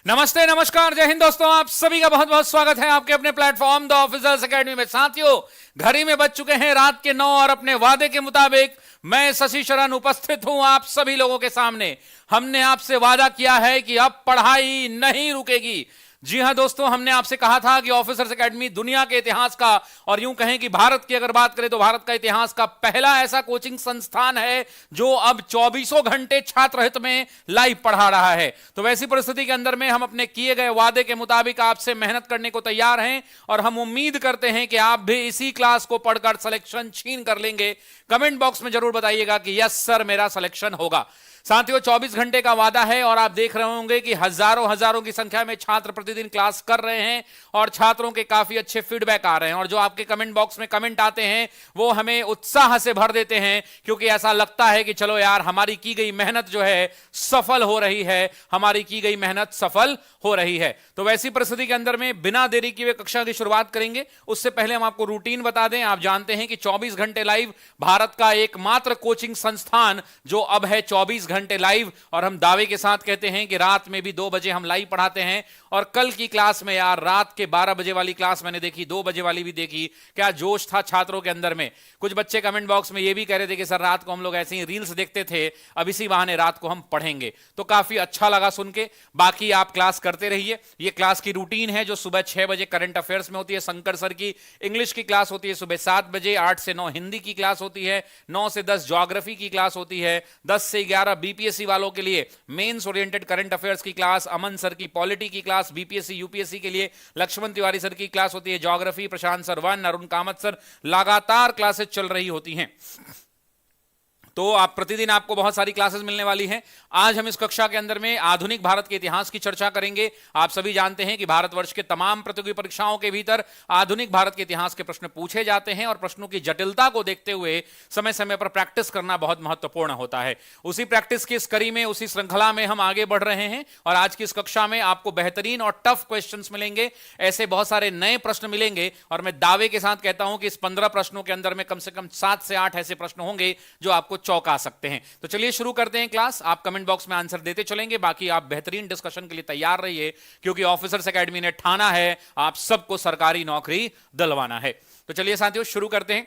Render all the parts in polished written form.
नमस्ते, नमस्कार, जय हिंद दोस्तों। आप सभी का बहुत बहुत स्वागत है आपके अपने प्लेटफॉर्म द ऑफिसर्स एकेडमी में। साथियों, घड़ी में बज चुके हैं रात के 9 और अपने वादे के मुताबिक मैं शशि शरण उपस्थित हूं आप सभी लोगों के सामने। हमने आपसे वादा किया है कि अब पढ़ाई नहीं रुकेगी। जी हां दोस्तों, हमने आपसे कहा था कि ऑफिसर्स एकेडमी दुनिया के इतिहास का, और यूं कहें कि भारत की अगर बात करें तो भारत का इतिहास का पहला ऐसा कोचिंग संस्थान है जो अब 24 घंटे छात्र हित में लाइव पढ़ा रहा है। तो वैसी परिस्थिति के अंदर में हम अपने किए गए वादे के मुताबिक आपसे मेहनत करने को तैयार हैं और हम उम्मीद करते हैं कि आप भी इसी क्लास को पढ़कर सिलेक्शन छीन कर लेंगे। कमेंट बॉक्स में जरूर बताइएगा कि यस सर, मेरा सिलेक्शन होगा। साथियों, 24 घंटे का वादा है और आप देख रहे होंगे कि हजारों की संख्या में छात्र प्रतिदिन क्लास कर रहे हैं और छात्रों के काफी अच्छे फीडबैक आ रहे हैं। और जो आपके कमेंट बॉक्स में कमेंट आते हैं वो हमें उत्साह से भर देते हैं, क्योंकि ऐसा लगता है कि चलो यार, हमारी की गई मेहनत जो है सफल हो रही है, हमारी की गई मेहनत सफल हो रही है। तो वैसी परिस्थिति के अंदर में बिना देरी किए कक्षा की शुरुआत करेंगे। उससे पहले हम आपको रूटीन बता दें। आप जानते हैं कि 24 घंटे लाइव भारत का एकमात्र कोचिंग संस्थान जो अब है 24 घंटे लाइव, और हम दावे के साथ कहते हैं कि रात में भी 2 बजे हम लाइव पढ़ाते हैं। और कल की क्लास में यार, रात के 12 बजे वाली क्लास मैंने देखी, 2 बजे वाली भी देखी, क्या जोश था छात्रों के अंदर में। कुछ बच्चे कमेंट बॉक्स में ये भी कह रहे थे कि सर, रात को हम लोग ऐसे ही रील्स देखते थे, अब इसी बहाने रात को हम पढ़ेंगे। तो काफी अच्छा लगा सुन के। बाकी आप क्लास करते रहिए। ये क्लास की रूटीन है जो सुबह 6 बजे करंट अफेयर्स में होती है शंकर सर की। इंग्लिश की क्लास होती है सुबह 7 बजे, 8 से 9 हिंदी की क्लास होती है, 9 से 10 ज्योग्राफी की क्लास होती है, 10 से 11 बीपीएससी वालों के लिए मेंस ओरिएंटेड करंट अफेयर्स की क्लास, अमन सर की पॉलिटी की क्लास, बीपीएससी यूपीएससी के लिए लक्ष्मण तिवारी सर की क्लास होती है ज्योग्राफी, प्रशांत सर 1, अरुण कामत सर, लगातार क्लासेस चल रही होती हैं। तो आप प्रतिदिन आपको बहुत सारी क्लासेस मिलने वाली हैं। आज हम इस कक्षा के अंदर में आधुनिक भारत के इतिहास की चर्चा करेंगे। आप सभी जानते हैं कि भारतवर्ष के तमाम प्रतियोगी परीक्षाओं के भीतर आधुनिक भारत के इतिहास के प्रश्न पूछे जाते हैं और प्रश्नों की जटिलता को देखते हुए समय समय पर प्रैक्टिस करना बहुत महत्वपूर्ण होता है। उसी प्रैक्टिस की इस कड़ी में, उसी श्रृंखला में हम आगे बढ़ रहे हैं और आज की इस कक्षा में आपको बेहतरीन और टफ क्वेश्चन मिलेंगे। ऐसे बहुत सारे नए प्रश्न मिलेंगे और मैं दावे के साथ कहता हूं कि इस 15 प्रश्नों के अंदर में कम से कम 7 से 8 ऐसे प्रश्न होंगे जो आपको चौंका सकते हैं। तो चलिए शुरू करते हैं क्लास। आप कमेंट बॉक्स में आंसर देते चलेंगे, बाकी आप बेहतरीन डिस्कशन के लिए तैयार रहिए, क्योंकि ऑफिसर्स एकेडमी ने ठाना है आप सबको सरकारी नौकरी दिलवाना है। तो चलिए साथियों शुरू करते हैं।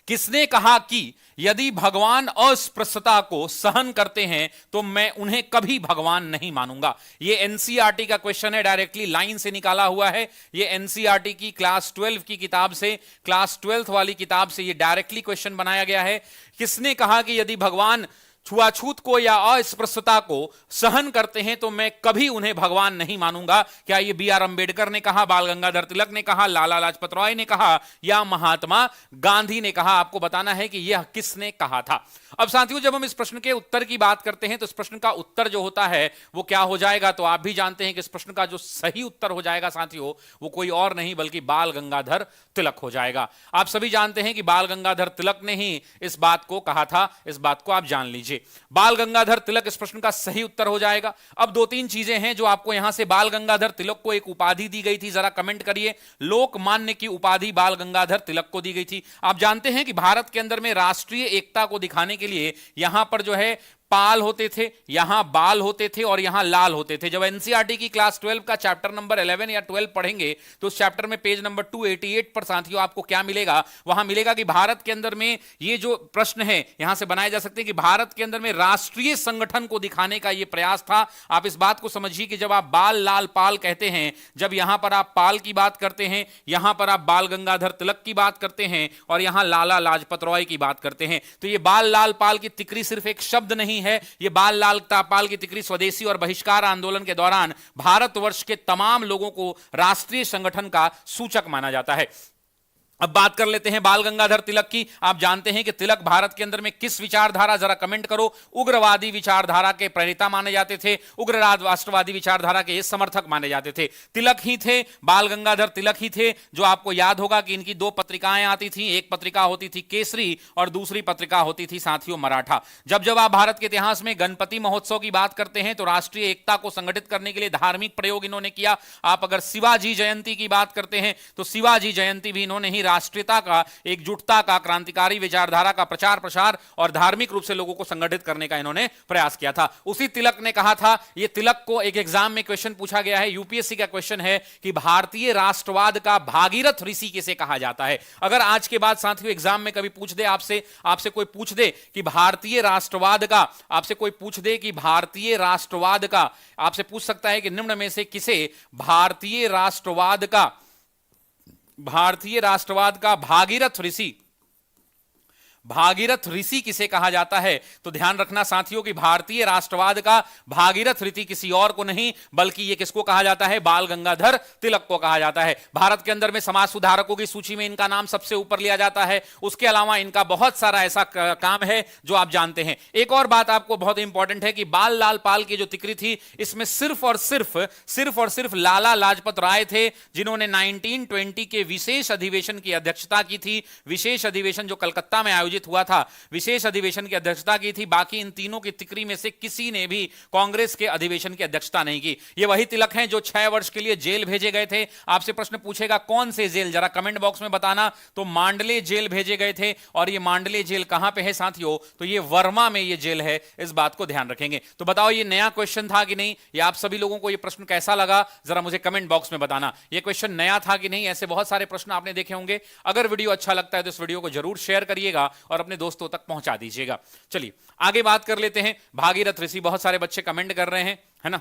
किसने कहा कि यदि भगवान अस्पृश्यता को सहन करते हैं तो मैं उन्हें कभी भगवान नहीं मानूंगा? यह एनसीईआरटी का क्वेश्चन है, डायरेक्टली लाइन से निकाला हुआ है। यह एनसीईआरटी की क्लास 12 की किताब से, क्लास 12th वाली किताब से यह डायरेक्टली क्वेश्चन बनाया गया है। किसने कहा कि यदि भगवान छुआछूत को या अस्पृश्यता को सहन करते हैं तो मैं कभी उन्हें भगवान नहीं मानूंगा? क्या यह बी आर अंबेडकर ने कहा, बाल गंगाधर तिलक ने कहा, लाला लाजपत राय ने कहा या महात्मा गांधी ने कहा? आपको बताना है कि यह किसने कहा था। अब साथियों, जब हम इस प्रश्न के उत्तर की बात करते हैं तो इस प्रश्न का उत्तर जो होता है वो क्या हो जाएगा? तो आप भी जानते हैं कि इस प्रश्न का जो सही उत्तर हो जाएगा साथियों, वो कोई और नहीं बल्कि बाल गंगाधर तिलक हो जाएगा। आप सभी जानते हैं कि बाल गंगाधर तिलक ने ही इस बात को कहा था। इस बात को आप जान लीजिए, बाल गंगाधर तिलक इस प्रश्न का सही उत्तर हो जाएगा। अब 2-3 चीजें हैं जो आपको यहां से, बाल गंगाधर तिलक को एक उपाधि दी गई थी, जरा कमेंट करिए। लोकमान्य की उपाधि बाल गंगाधर तिलक को दी गई थी। आप जानते हैं कि भारत के अंदर में राष्ट्रीय एकता को दिखाने के लिए यहां पर जो है पाल होते थे, यहां बाल होते थे और यहां लाल होते थे। जब एनसीईआरटी की क्लास 12 का चैप्टर नंबर 11 या 12 पढ़ेंगे तो उस चैप्टर में पेज नंबर 288 पर साथियों आपको क्या मिलेगा? वहां मिलेगा कि भारत के अंदर में ये जो प्रश्न है यहां से बनाए जा सकते हैं कि भारत के अंदर में राष्ट्रीय संगठन को दिखाने का यह प्रयास था। आप इस बात को समझिए कि जब आप बाल लाल पाल कहते हैं, जब यहां पर आप पाल की बात करते हैं, यहां पर आप बाल गंगाधर तिलक की बात करते हैं और यहां लाला लाजपत राय की बात करते हैं, तो ये बाल लाल पाल की तिकड़ी सिर्फ एक शब्द नहीं है। यह बाल लाल पाल की तिकड़ी स्वदेशी और बहिष्कार आंदोलन के दौरान भारतवर्ष के तमाम लोगों को राष्ट्रीय संगठन का सूचक माना जाता है। अब बात कर लेते हैं बाल गंगाधर तिलक की। आप जानते हैं कि तिलक भारत के अंदर में किस विचारधारा, जरा कमेंट करो, उग्रवादी विचारधारा के प्रणेता माने जाते थे, उग्र राष्ट्रवादी विचारधारा के समर्थक माने जाते थे। तिलक ही थे, बाल गंगाधर तिलक ही थे जो, आपको याद होगा कि इनकी 2 पत्रिकाएं आती थी। एक पत्रिका होती थी केसरी और दूसरी पत्रिका होती थी साथियों मराठा। जब जब आप भारत के इतिहास में गणपति महोत्सव की बात करते हैं तो राष्ट्रीय एकता को संगठित करने के लिए धार्मिक प्रयोग इन्होंने किया। आप अगर शिवाजी जयंती की बात करते हैं तो शिवाजी जयंती भी इन्होंने ही राष्ट्रीयता का, एकजुटता का, क्रांतिकारी विचारधारा का प्रचार प्रसार और धार्मिक रूप से लोगों को संगठित करने का इन्होंने प्रयास किया था। उसी तिलक ने कहा था, यह तिलक को एक एग्जाम में क्वेश्चन पूछा गया है, यूपीएससी का क्वेश्चन है कि भारतीय राष्ट्रवाद का भागीरथ ऋषि किसे कहा जाता है। अगर आज के बाद साथियों एग्जाम में कभी पूछ दे आपसे कोई पूछ दे कि भारतीय राष्ट्रवाद का, आपसे कोई पूछ दे कि भारतीय राष्ट्रवाद का, आपसे पूछ सकता है कि निम्न में से किसे भारतीय राष्ट्रवाद का भागीरथ ऋषि किसे कहा जाता है, तो ध्यान रखना साथियों कि भारतीय राष्ट्रवाद का भागीरथ ऋषि किसी और को नहीं बल्कि यह किसको कहा जाता है, बाल गंगाधर तिलक को कहा जाता है। भारत के अंदर में समाज सुधारकों की सूची में इनका नाम सबसे ऊपर लिया जाता है। उसके अलावा इनका बहुत सारा ऐसा काम है जो आप जानते हैं। एक और बात आपको बहुत इंपॉर्टेंट है कि बाल लाल पाल की जो तिकरी थी, इसमें सिर्फ और सिर्फ लाला लाजपत राय थे जिन्होंने 1920 के विशेष अधिवेशन की अध्यक्षता की थी। विशेष अधिवेशन जो कलकत्ता में आयोजित हुआ था, विशेष अधिवेशन की अध्यक्षता की थी। बाकी इन तीनों की तिकरी में से किसी ने भी कांग्रेस के अधिवेशन की अध्यक्षता नहीं की। ये वही तिलक हैं जो 6 वर्ष के लिए जेल भेजे गए थे। आपसे प्रश्न पूछेगा कौन से जेल, जरा कमेंट बॉक्स में बताना। तो मांडले जेल भेजे गए थे। और ये मांडले जेल कहां पे है साथियों, तो ये वर्मा में ये जेल है। इस बात को ध्यान रखेंगे। तो बताओ ये नया क्वेश्चन था कि नहीं, या आप सभी लोगों को ये प्रश्न कैसा लगा, जरा मुझे कमेंट बॉक्स में बताना। ये क्वेश्चन नया था कि नहीं। ऐसे बहुत सारे प्रश्न आपने देखे होंगे। अगर वीडियो अच्छा लगता है तो इस वीडियो को जरूर शेयर करिएगा और अपने दोस्तों तक पहुंचा दीजिएगा। चलिए आगे बात कर लेते हैं। भागीरथ ऋषि, बहुत सारे बच्चे कमेंट कर रहे हैं, है ना।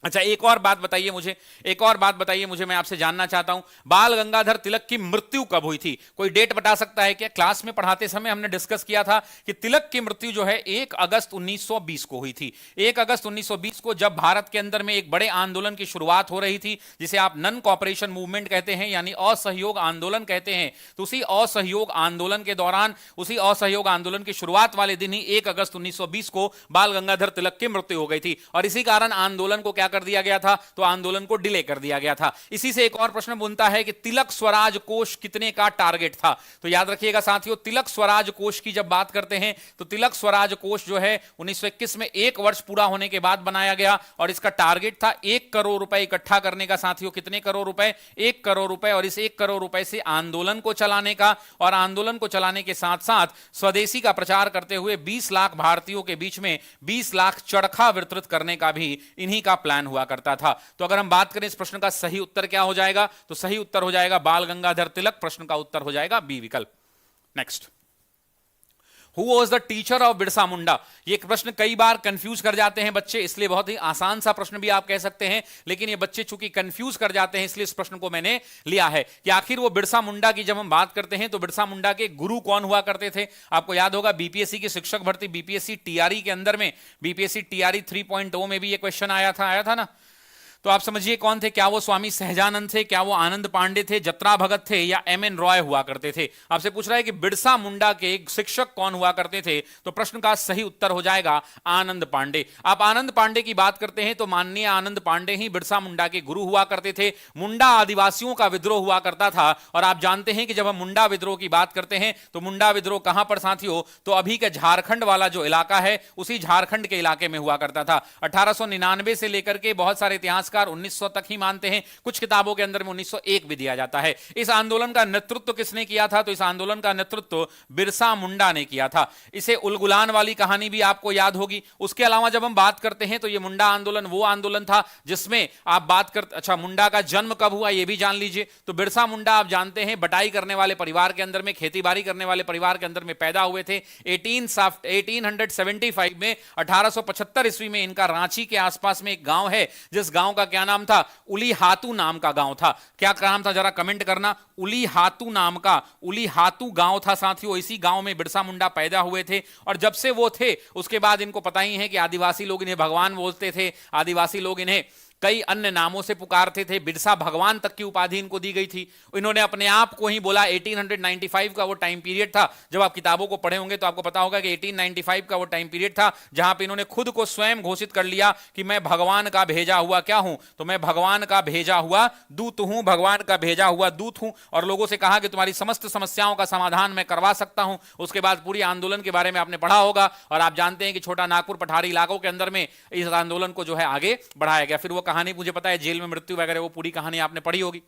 अच्छा एक और बात बताइए मुझे, मैं आपसे जानना चाहता हूं, बाल गंगाधर तिलक की मृत्यु कब हुई थी? कोई डेट बता सकता है क्या? क्लास में पढ़ाते समय हमने डिस्कस किया था कि तिलक की मृत्यु जो है 1 अगस्त 1920 को हुई थी। 1 अगस्त 1920 को जब भारत के अंदर में एक बड़े आंदोलन की शुरुआत हो रही थी, जिसे आप नन कॉपरेशन मूवमेंट कहते हैं, यानी असहयोग आंदोलन कहते हैं। तो उसी असहयोग आंदोलन के दौरान, उसी असहयोग आंदोलन की शुरुआत वाले दिन ही 1 अगस्त 1920 को बाल गंगाधर तिलक की मृत्यु हो गई थी। और इसी कारण आंदोलन को क्या कर दिया गया था, तो आंदोलन को डिले कर दिया गया था। इसी से एक और प्रश्न बनता है कि तिलक स्वराज कोष कितने का टारगेट था? तो याद रखिएगा साथियों, तिलक स्वराज कोष की जब बात करते हैं तो तिलक स्वराज कोष जो है 1921 में 1 वर्ष पूरा होने के बाद बनाया गया और इसका टारगेट था 1 करोड़ रुपए इकट्ठा करने का। साथियों कितने करोड़ रुपए? 1 करोड़ रुपए। और इस 1 करोड़ रुपए से आंदोलन को चलाने का, और आंदोलन को चलाने के साथ साथ स्वदेशी का प्रचार करते हुए 20 लाख भारतीयों के बीच में 20 लाख चरखा वितरित करने का भी इन्हीं का प्लान हुआ करता था। तो अगर हम बात करें इस प्रश्न का सही उत्तर क्या हो जाएगा, तो सही उत्तर हो जाएगा बाल गंगाधर तिलक। प्रश्न का उत्तर हो जाएगा बी विकल्प। Next, Who was the teacher of Birsa Munda? ये प्रश्न कई बार कंफ्यूज कर जाते हैं बच्चे, इसलिए बहुत ही आसान सा प्रश्न भी आप कह सकते हैं, लेकिन ये बच्चे चूंकि कंफ्यूज कर जाते हैं इसलिए इस प्रश्न को मैंने लिया है कि आखिर वो बिरसा मुंडा की जब हम बात करते हैं तो बिरसा मुंडा के गुरु कौन हुआ करते थे? आपको याद होगा बीपीएससी की शिक्षक भर्ती, बीपीएससी टीआरई के अंदर में, बीपीएससी टीआरई 3.0 में भी ये क्वेश्चन आया था ना। तो आप समझिए कौन थे, क्या वो स्वामी सहजानंद थे, क्या वो आनंद पांडे थे, जत्रा भगत थे, या एमएन रॉय हुआ करते थे? आपसे पूछ रहा है कि बिरसा मुंडा के शिक्षक कौन हुआ करते थे, तो प्रश्न का सही उत्तर हो जाएगा आनंद पांडे। आप आनंद पांडे की बात करते हैं तो माननीय आनंद पांडे ही बिरसा मुंडा के गुरु हुआ करते थे। मुंडा आदिवासियों का विद्रोह हुआ करता था, और आप जानते हैं कि जब हम मुंडा विद्रोह की बात करते हैं तो मुंडा विद्रोह कहां पर साथियों, तो अभी के झारखंड वाला जो इलाका है उसी झारखंड के इलाके में हुआ करता था। 1899 से लेकर के बहुत सारे इतिहासकार 1900 तक ही मानते हैं, कुछ किताबों के अंदर में 1901 भी दिया जाता है। इस आंदोलन का नेतृत्व किसने किया था, तो इस आंदोलन का नेतृत्व बिरसा मुंडा ने किया था। इसे उलगुलान वाली कहानी भी आपको याद होगी। उसके अलावा जब हम बात करते हैं तो यह मुंडा आंदोलन वो आंदोलन था जिसमें आप बात कर, अच्छा मुंडा का जन्म कब हुआ यह भी जान लीजिए। तो बिरसा मुंडा आप जानते हैं बटाई करने वाले परिवार के अंदर में, खेती बाड़ी करने वाले परिवार के अंदर में पैदा हुए थे। 1875 में 1875 ईस्वी में इनका रांची के आसपास में एक गांव है, जिस गांव का क्या नाम था, उलीहातू नाम का गांव था। क्या नाम था जरा कमेंट करना। उलीहातू नाम का, उलीहातू गांव था साथियों। इसी गांव में बिरसा मुंडा पैदा हुए थे, और जब से वो थे उसके बाद इनको पता ही है कि आदिवासी लोग इन्हें भगवान बोलते थे, आदिवासी लोग इन्हें कई अन्य नामों से पुकारते थे। बिरसा भगवान तक की उपाधि इनको दी गई थी। इन्होंने अपने आप को ही बोला, 1895 का वो टाइम पीरियड था, जब आप किताबों को पढ़े होंगे तो आपको पता होगा कि 1895 का वो टाइम पीरियड था जहां पे इन्होंने खुद को स्वयं घोषित कर लिया कि मैं भगवान का भेजा हुआ क्या हूं, तो मैं भगवान का भेजा हुआ दूत हूं, भगवान का भेजा हुआ दूत हूं। और लोगों से कहा कि तुम्हारी समस्त समस्याओं का समाधान मैं करवा सकता हूं। उसके बाद पूरी आंदोलन के बारे में आपने पढ़ा होगा, और आप जानते हैं कि छोटा नागपुर पठारी इलाकों के अंदर में इस आंदोलन को जो है आगे बढ़ाया गया। फिर वो कहानी मुझे पता है जेल में मृत्यु वगैरह, वो पूरी कहानी आपने पढ़ी होगी।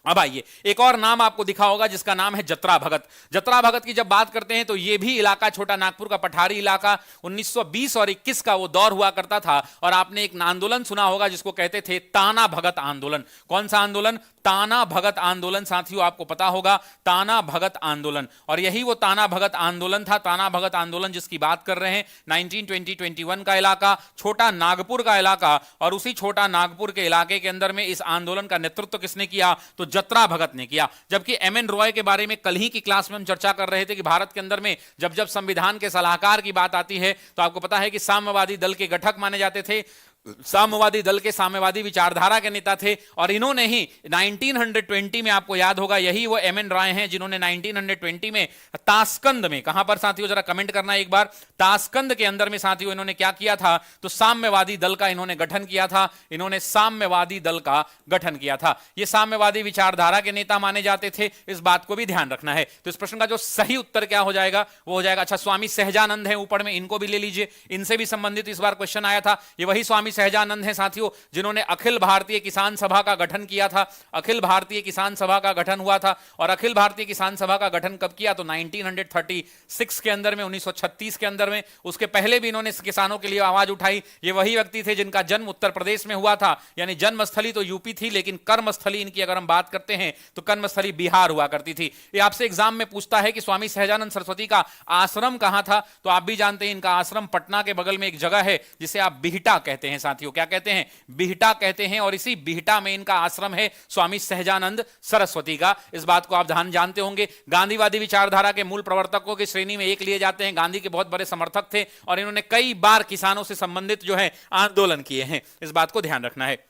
अब आइए, एक और नाम आपको दिखा होगा जिसका नाम है जतरा भगत। जतरा भगत की जब बात करते हैं तो यह भी इलाका छोटा नागपुर का पठारी इलाका 1920 और 21 का वो दौर हुआ करता था। और आपने एक आंदोलन सुना होगा जिसको कहते थे ताना भगत आंदोलन। कौन सा आंदोलन? ताना भगत आंदोलन। साथियों आपको पता होगा ताना भगत आंदोलन, और यही वो ताना भगत आंदोलन था। ताना भगत आंदोलन जिसकी बात कर रहे हैं 1920-21 का इलाका, छोटा नागपुर का इलाका, और उसी छोटा नागपुर के इलाके के अंदर में इस आंदोलन का नेतृत्व किसने किया? तो जतरा भगत ने किया। जबकि एम एन रॉय के बारे में कल ही की क्लास में हम चर्चा कर रहे थे कि भारत के अंदर में जब जब संविधान के सलाहकार की बात आती है तो आपको पता है कि साम्यवादी दल के गठक माने जाते थे, साम्यवादी दल के साम्यवादी विचारधारा के नेता थे। और इन्होंने ही 1920 में, आपको याद होगा, यही वो एम एन रॉय हैं जिन्होंने 1920 में ताशकंद में, कहां पर साथियों जरा कमेंट करना एक बार, ताशकंद के अंदर में साथियों इन्होंने क्या किया था? तो साम्यवादी दल का इन्होंने गठन किया था। इन्होंने साम्यवादी दल का गठन किया था। ये साम्यवादी विचारधारा के नेता माने जाते थे, इस बात को भी ध्यान रखना है। तो इस प्रश्न का जो सही उत्तर क्या हो जाएगा? वो हो जाएगा, अच्छा, स्वामी सहजानंद है ऊपर में, इनको भी ले लीजिए, इनसे भी संबंधित इस बार क्वेश्चन आया था। ये वही स्वामी सहजानंद हैं साथियों जिन्होंने अखिल भारतीय किसान सभा का गठन किया था। अखिल भारतीय किसान सभा का गठन हुआ था। और अखिल भारतीय किसान सभा का गठन कब किया? तो 1936 के अंदर में, 1936 के अंदर में। उसके पहले भी इन्होंने किसानों के लिए आवाज उठाई। ये वही व्यक्ति थे जिनका जन्म उत्तर प्रदेश में हुआ था, यानी जन्मस्थली तो यूपी थी लेकिन कर्मस्थली इनकी अगर हम बात करते हैं तो कर्मस्थली बिहार हुआ करती थी। ये आपसे एग्जाम में पूछता है कि स्वामी सहजानंद सरस्वती का आश्रम कहां था? तो आप भी जानते हैं इनका आश्रम पटना के बगल में एक जगह है जिसे आप बिहटा कहते हैं साथियों। क्या कहते हैं? बिहटा कहते हैं। और इसी बिहटा में इनका आश्रम है स्वामी सहजानंद सरस्वती का। इस बात को आप ध्यान जानते होंगे। गांधीवादी विचारधारा के मूल प्रवर्तकों की श्रेणी में एक लिए जाते हैं। गांधी के बहुत बड़े समर्थक थे और इन्होंने कई बार किसानों से संबंधित जो है आंदोलन किए हैं। इस बात को ध्यान रखना है।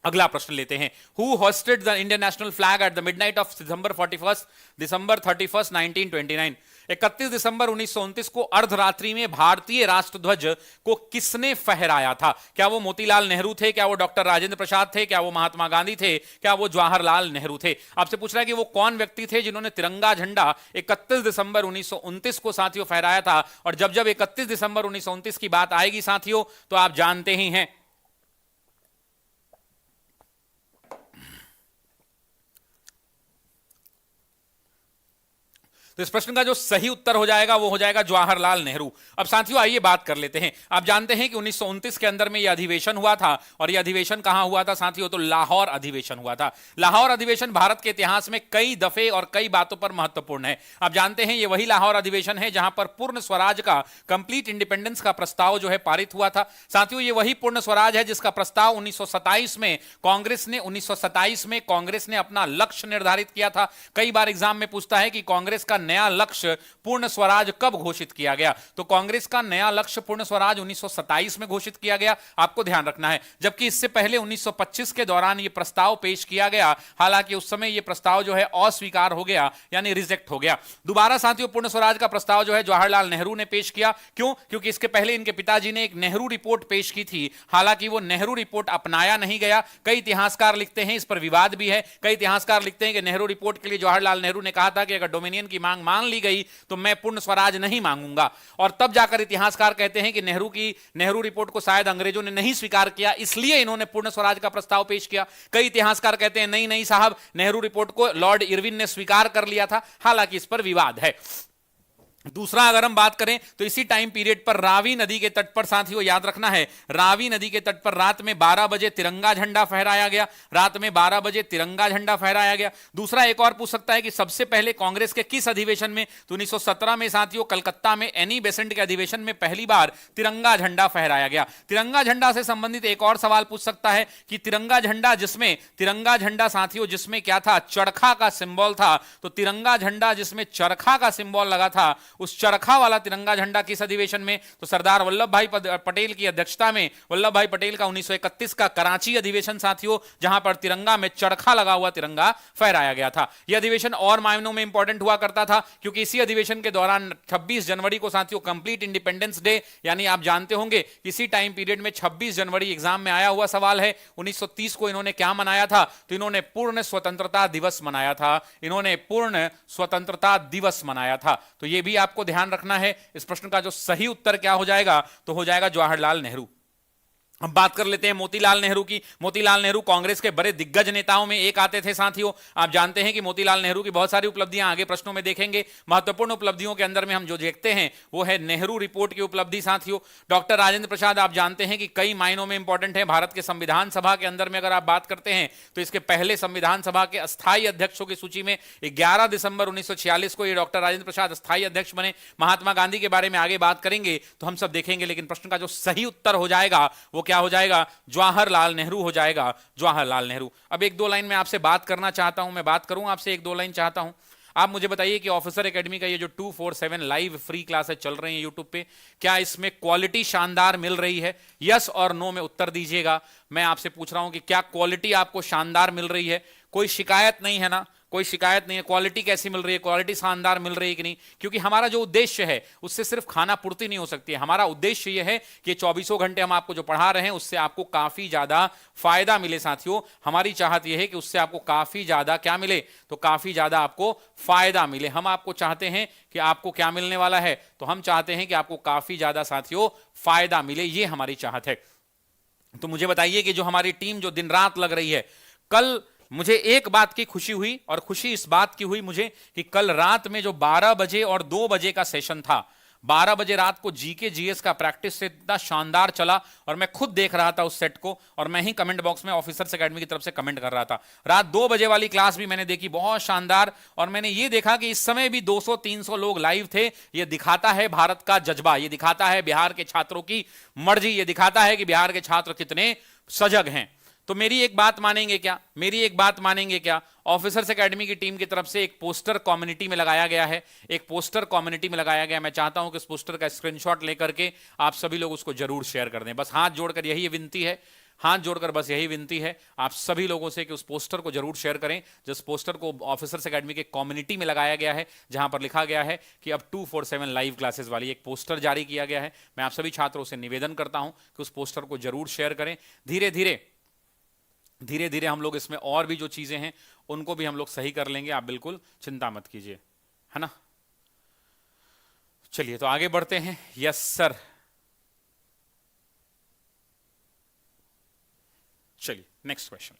अगला प्रश्न लेते हैं। Who hosted the Indian national flag at the midnight of December 31st 1929? 31 दिसंबर 1929 को अर्धरात्रि में भारतीय राष्ट्रध्वज को किसने फहराया था? क्या वो मोतीलाल नेहरू थे? क्या वो डॉक्टर राजेंद्र प्रसाद थे? क्या वो महात्मा गांधी थे? क्या वो जवाहरलाल नेहरू थे? आपसे पूछ रहा है कि वो कौन व्यक्ति थे जिन्होंने तिरंगा झंडा 31 दिसंबर 1929 को साथियों फहराया था। और जब जब 31 दिसंबर 1929 की बात आएगी साथियों तो आप जानते ही हैं तो इस प्रश्न का जो सही उत्तर हो जाएगा वो हो जाएगा जवाहरलाल नेहरू। अब साथियों आइए बात कर लेते हैं। आप जानते हैं कि 1929 के अंदर में यह अधिवेशन हुआ था। और यह अधिवेशन कहां हुआ था साथियों? तो लाहौर अधिवेशन हुआ था। लाहौर अधिवेशन भारत के इतिहास में कई दफे और कई बातों पर महत्वपूर्ण है। आप जानते हैं ये वही लाहौर अधिवेशन है जहां पर पूर्ण स्वराज का, कंप्लीट इंडिपेंडेंस का प्रस्ताव जो है पारित हुआ था। साथियों ये वही पूर्ण स्वराज है जिसका प्रस्ताव 1927 में कांग्रेस ने अपना लक्ष्य निर्धारित किया था। कई बार एग्जाम में पूछता है कि कांग्रेस का नया लक्ष्य पूर्ण स्वराज कब घोषित किया गया? तो कांग्रेस का नया लक्ष्य पूर्ण स्वराज 1927 में घोषित किया गया, आपको ध्यान रखना है। जबकि इससे पहले 1925 के दौरान यह प्रस्ताव पेश किया गया, हालांकि उस समय यह प्रस्ताव जो है अस्वीकार हो गया, यानी रिजेक्ट हो गया। दोबारा साथियों पूर्ण स्वराज का प्रस्ताव जो है जवाहरलाल नेहरू ने पेश किया। क्यों? क्योंकि इसके पहले इनके पिताजी ने एक नेहरू रिपोर्ट पेश की थी, हालांकि वो नेहरू रिपोर्ट अपनाया नहीं गया। कई इतिहासकार लिखते हैं, इस पर विवाद भी है, कई इतिहासकार लिखते हैं कि नेहरू रिपोर्ट के लिए जवाहरलाल नेहरू ने कहा था कि अगर डोमिनियन की मांग मान ली गई तो मैं पूर्ण स्वराज नहीं मांगूंगा। और तब जाकर इतिहासकार कहते हैं कि नेहरू रिपोर्ट को शायद अंग्रेजों ने नहीं स्वीकार किया, इसलिए इन्होंने पूर्ण स्वराज का प्रस्ताव पेश किया। कई इतिहासकार कहते हैं नहीं नहीं साहब, नेहरू रिपोर्ट को लॉर्ड इरविन ने स्वीकार कर लिया था, हालांकि इस पर विवाद है। दूसरा अगर हम बात करें तो इसी टाइम पीरियड पर रावी नदी के तट पर, साथियों याद रखना है, रावी नदी के तट पर रात में 12 बजे तिरंगा झंडा फहराया गया। रात में 12 बजे तिरंगा झंडा फहराया गया। दूसरा एक और पूछ सकता है कि सबसे पहले कांग्रेस के किस अधिवेशन में? तो 1917 में साथियों कलकत्ता में एनी बेसेंट के अधिवेशन में पहली बार तिरंगा झंडा फहराया गया। तिरंगा झंडा से संबंधित एक और सवाल पूछ सकता है कि तिरंगा झंडा साथियों जिसमें क्या था? चरखा का सिंबल था। तो तिरंगा झंडा जिसमें चरखा का सिंबल लगा था, उस चरखा वाला तिरंगा झंडा किस अधिवेशन में? तो सरदार वल्लभ भाई पटेल की अध्यक्षता में, वल्लभ भाई पटेल का 1931 का कराची अधिवेशन साथियों, जहां पर तिरंगा में चरखा लगा हुआ तिरंगा फहराया गया था। यह अधिवेशन और मायनों में इंपॉर्टेंट हुआ करता था क्योंकि इसी अधिवेशन के दौरान 26 जनवरी को साथियों कंप्लीट इंडिपेंडेंस डे, यानी आप जानते होंगे इसी टाइम पीरियड में 26 जनवरी एग्जाम में आया हुआ सवाल है। 1930 को इन्होंने क्या मनाया था? तो इन्होंने पूर्ण स्वतंत्रता दिवस मनाया था। इन्होंने पूर्ण स्वतंत्रता दिवस मनाया था। तो यह भी आपको ध्यान रखना है। इस प्रश्न का जो सही उत्तर क्या हो जाएगा? तो हो जाएगा जवाहरलाल नेहरू। हम बात कर लेते हैं मोतीलाल नेहरू की। मोतीलाल नेहरू कांग्रेस के बड़े दिग्गज नेताओं में एक आते थे साथियों। आप जानते हैं कि मोतीलाल नेहरू की बहुत सारी उपलब्धियां आगे प्रश्नों में देखेंगे। महत्वपूर्ण उपलब्धियों के अंदर में हम जो देखते हैं वो है नेहरू रिपोर्ट की उपलब्धि साथियों। डॉक्टर राजेंद्र प्रसाद आप जानते हैं कि कई मायनों में इंपॉर्टेंट है। भारत के संविधान सभा के अंदर में अगर आप बात करते हैं तो इसके पहले संविधान सभा के अस्थायी अध्यक्षों की सूची में 11 दिसंबर 1946 को ये डॉक्टर राजेंद्र प्रसाद अस्थायी अध्यक्ष बने। महात्मा गांधी के बारे में आगे बात करेंगे तो हम सब देखेंगे, लेकिन प्रश्न का जो सही उत्तर हो जाएगा वो क्या हो जाएगा? जवाहरलाल नेहरू हो जाएगा, जवाहरलाल नेहरू। अब एक दो लाइन में आपसे बात करना चाहता हूं, मैं बात करूं आपसे एक दो लाइन चाहता हूं। आप मुझे बताइए कि ऑफिसर एकेडमी का ये जो 247 लाइव फ्री क्लासेस चल रही हैं यूट्यूब पे, क्या इसमें क्वालिटी शानदार मिल रही है? यस और नो में उत्तर दीजिएगा। मैं आपसे पूछ रहा हूं कि क्या क्वालिटी आपको शानदार मिल रही है? कोई शिकायत नहीं है ना? कोई शिकायत नहीं है। क्वालिटी कैसी मिल रही है? क्वालिटी शानदार मिल रही है कि नहीं? क्योंकि हमारा जो उद्देश्य है उससे सिर्फ खाना पूर्ति नहीं हो सकती है। हमारा उद्देश्य यह है कि 24 घंटे हम आपको जो पढ़ा रहे हैं उससे आपको काफी ज्यादा फायदा मिले साथियों। हमारी चाहत यह है कि उससे आपको काफी ज्यादा क्या मिले? तो काफी ज्यादा आपको फायदा मिले। हम आपको चाहते हैं कि आपको क्या मिलने वाला है? तो हम चाहते हैं कि आपको काफी ज्यादा साथियों फायदा मिले, ये हमारी चाहत है। तो मुझे बताइए कि जो हमारी टीम जो दिन रात लग रही है, कल मुझे एक बात की खुशी हुई, और खुशी इस बात की हुई मुझे कि कल रात में जो 12 बजे और 2 बजे का सेशन था, 12 बजे रात को जीके जीएस का प्रैक्टिस से इतना शानदार चला, और मैं खुद देख रहा था उस सेट को, और मैं ही कमेंट बॉक्स में ऑफिसर्स एकेडमी की तरफ से कमेंट कर रहा था। रात 2 बजे वाली क्लास भी मैंने देखी, बहुत शानदार। और मैंने ये देखा कि इस समय भी 200-300 लोग लाइव थे। ये दिखाता है भारत का जज्बा, ये दिखाता है बिहार के छात्रों की मर्जी, ये दिखाता है कि बिहार के छात्र कितने सजग हैं। तो मेरी एक बात मानेंगे क्या? मेरी एक बात मानेंगे क्या? ऑफिसर्स एकेडमी की टीम की तरफ से एक पोस्टर कम्युनिटी में लगाया गया है, एक पोस्टर कम्युनिटी में लगाया गया है। मैं चाहता हूं कि इस पोस्टर का स्क्रीनशॉट लेकर के आप सभी लोग उसको जरूर शेयर कर दें। बस हाथ जोड़कर यही विनती है, हाथ जोड़कर बस यही विनती है आप सभी लोगों से कि उस पोस्टर को जरूर शेयर करें। जिस पोस्टर को ऑफिसर्स एकेडमी के कम्युनिटी में लगाया गया है, जहां पर लिखा गया है कि अब 247 लाइव क्लासेस वाली एक पोस्टर जारी किया गया है। मैं आप सभी छात्रों से निवेदन करता हूं कि उस पोस्टर को जरूर शेयर करें। धीरे धीरे हम लोग इसमें और भी जो चीजें हैं उनको भी हम लोग सही कर लेंगे, आप बिल्कुल चिंता मत कीजिए, है ना। चलिए तो आगे बढ़ते हैं। यस सर, चलिए नेक्स्ट क्वेश्चन।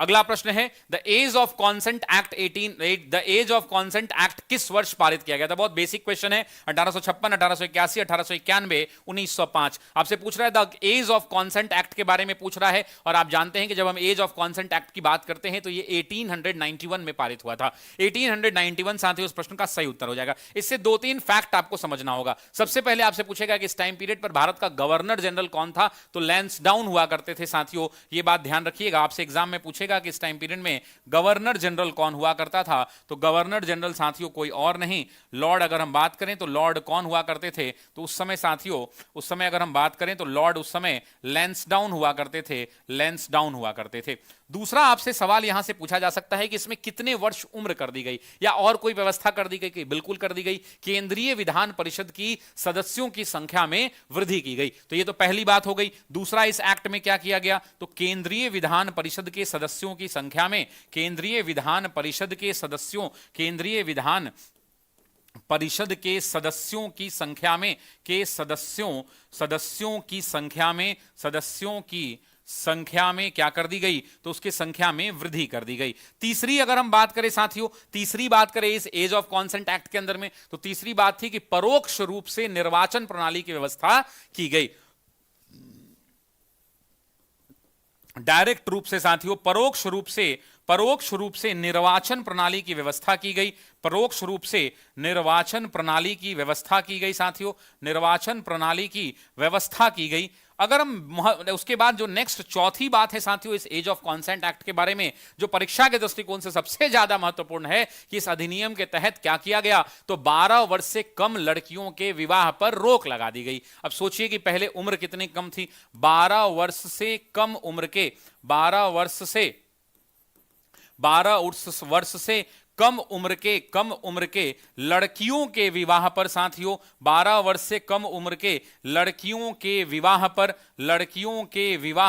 अगला प्रश्न है the Age of Consent Act 18 the Age of Consent Act किस वर्ष पारित किया गया था? बहुत बेसिक क्वेश्चन है। 1856, 1881, 1891, 1905 आपसे पूछ रहा है। The Age of Consent Act के बारे में पूछ रहा है। और आप जानते हैं कि जब हम एज ऑफ कॉन्सेंट एक्ट की बात करते हैं तो ये 1891 में पारित हुआ था। 1891 साथियों, उस प्रश्न का सही उत्तर हो जाएगा। इससे 2-3 फैक्ट आपको समझना होगा। सबसे पहले आपसे पूछेगा कि इस टाइम पीरियड पर भारत का गवर्नर जनरल कौन था? तो लैंसडाउन हुआ करते थे साथियों, ये बात ध्यान रखिएगा। आपसे एग्जाम में पूछेगा कि इस टाइम पीरियड में गवर्नर जनरल कौन हुआ करता था? तो गवर्नर जनरल साथियों कोई और नहीं, लॉर्ड। अगर हम बात करें तो लॉर्ड कौन हुआ करते थे? तो उस समय साथियों, उस समय अगर हम बात करें तो लॉर्ड उस समय लैंसडाउन हुआ करते थे, लैंसडाउन हुआ करते थे। दूसरा आपसे सवाल यहां से पूछा जा सकता है कि इसमें कितने वर्ष उम्र कर दी गई या और कोई व्यवस्था कर दी गई? कि बिल्कुल कर दी गई। केंद्रीय विधान परिषद की सदस्यों की संख्या में वृद्धि की गई। तो ये तो पहली बात हो गई। दूसरा, इस एक्ट में क्या किया गया? तो केंद्रीय विधान परिषद के सदस्यों की संख्या में, केंद्रीय विधान परिषद के सदस्यों, केंद्रीय विधान परिषद के सदस्यों की संख्या में, के सदस्यों की संख्या में क्या कर दी गई? तो उसकी संख्या में वृद्धि कर दी गई। तीसरी अगर हम बात करें साथियों, तीसरी बात करें इस एज ऑफ कॉन्सेंट एक्ट के अंदर में, तो तीसरी बात थी कि परोक्ष रूप से निर्वाचन प्रणाली की व्यवस्था की गई। डायरेक्ट रूप से साथियों, परोक्ष रूप से निर्वाचन प्रणाली की व्यवस्था की गई। परोक्ष रूप से निर्वाचन प्रणाली की व्यवस्था की गई साथियों, निर्वाचन प्रणाली की व्यवस्था की गई। अगर हम उसके बाद जो नेक्स्ट चौथी बात है साथियों इस एज ऑफ कॉन्सेंट एक्ट के बारे में, जो परीक्षा के दृष्टिकोण से सबसे ज्यादा महत्वपूर्ण है कि इस अधिनियम के तहत क्या किया गया? तो 12 वर्ष से कम लड़कियों के विवाह पर रोक लगा दी गई। अब सोचिए कि पहले उम्र कितनी कम थी? 12 वर्ष से कम उम्र के, 12 वर्ष से कम उम्र के लड़कियों के विवाह पर साथियों, 12 वर्ष से कम उम्र के लड़कियों के विवाह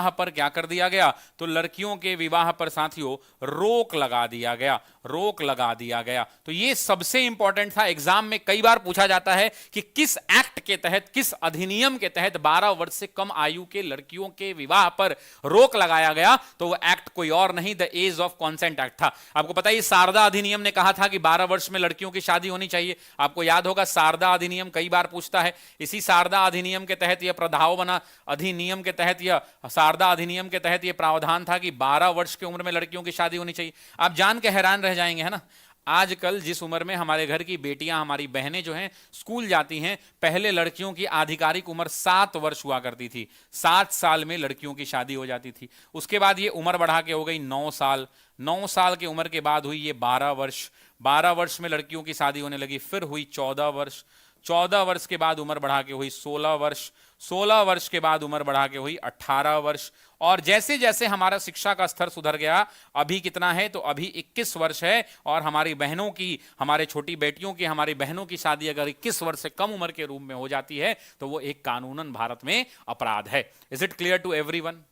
पर क्या कर दिया गया? तो लड़कियों के विवाह पर साथियों रोक लगा दिया गया। तो ये सबसे इंपॉर्टेंट था। एग्जाम में कई बार पूछा जाता है कि किस एक्ट के तहत, किस अधिनियम के तहत 12 वर्ष से कम आयु के लड़कियों के विवाह पर रोक लगाया गया? तो वो एक्ट कोई और नहीं, the Age of Consent Act था। आपको पता है शारदा अधिनियम ने कहा था कि 12 वर्ष में लड़कियों की शादी होनी चाहिए। आपको याद होगा शारदा अधिनियम कई बार पूछता है। इसी शारदा अधिनियम के तहत यह प्रधाव बना, अधिनियम के तहत यह शारदा अधिनियम के तहत यह प्रावधान था कि 12 वर्ष की उम्र में लड़कियों की शादी होनी चाहिए। आप जान के हैरान रह जाएंगे, है ना, आजकल जिस उम्र में हमारे घर की बेटियां, हमारी बहनें जो हैं स्कूल जाती हैं, पहले लड़कियों की आधिकारिक उम्र 7 वर्ष हुआ करती थी। 7 साल में लड़कियों की शादी हो जाती थी। उसके बाद ये उम्र बढ़ा के हो गई 9 साल। 9 साल की उम्र के बाद हुई ये 12 वर्ष। 12 वर्ष में लड़कियों की शादी होने लगी। फिर हुई 14 वर्ष। 14 वर्ष के बाद उम्र बढ़ा के हुई 16 वर्ष। 16 वर्ष के बाद उम्र बढ़ा के हुई 18 वर्ष। और जैसे जैसे हमारा शिक्षा का स्तर सुधर गया, अभी कितना है? तो अभी 21 वर्ष है। और हमारी बहनों की, हमारे छोटी बेटियों की, हमारी बहनों की शादी अगर 21 वर्ष से कम उम्र के रूप में हो जाती है तो वो एक कानूनन भारत में अपराध है। Is it clear to everyone?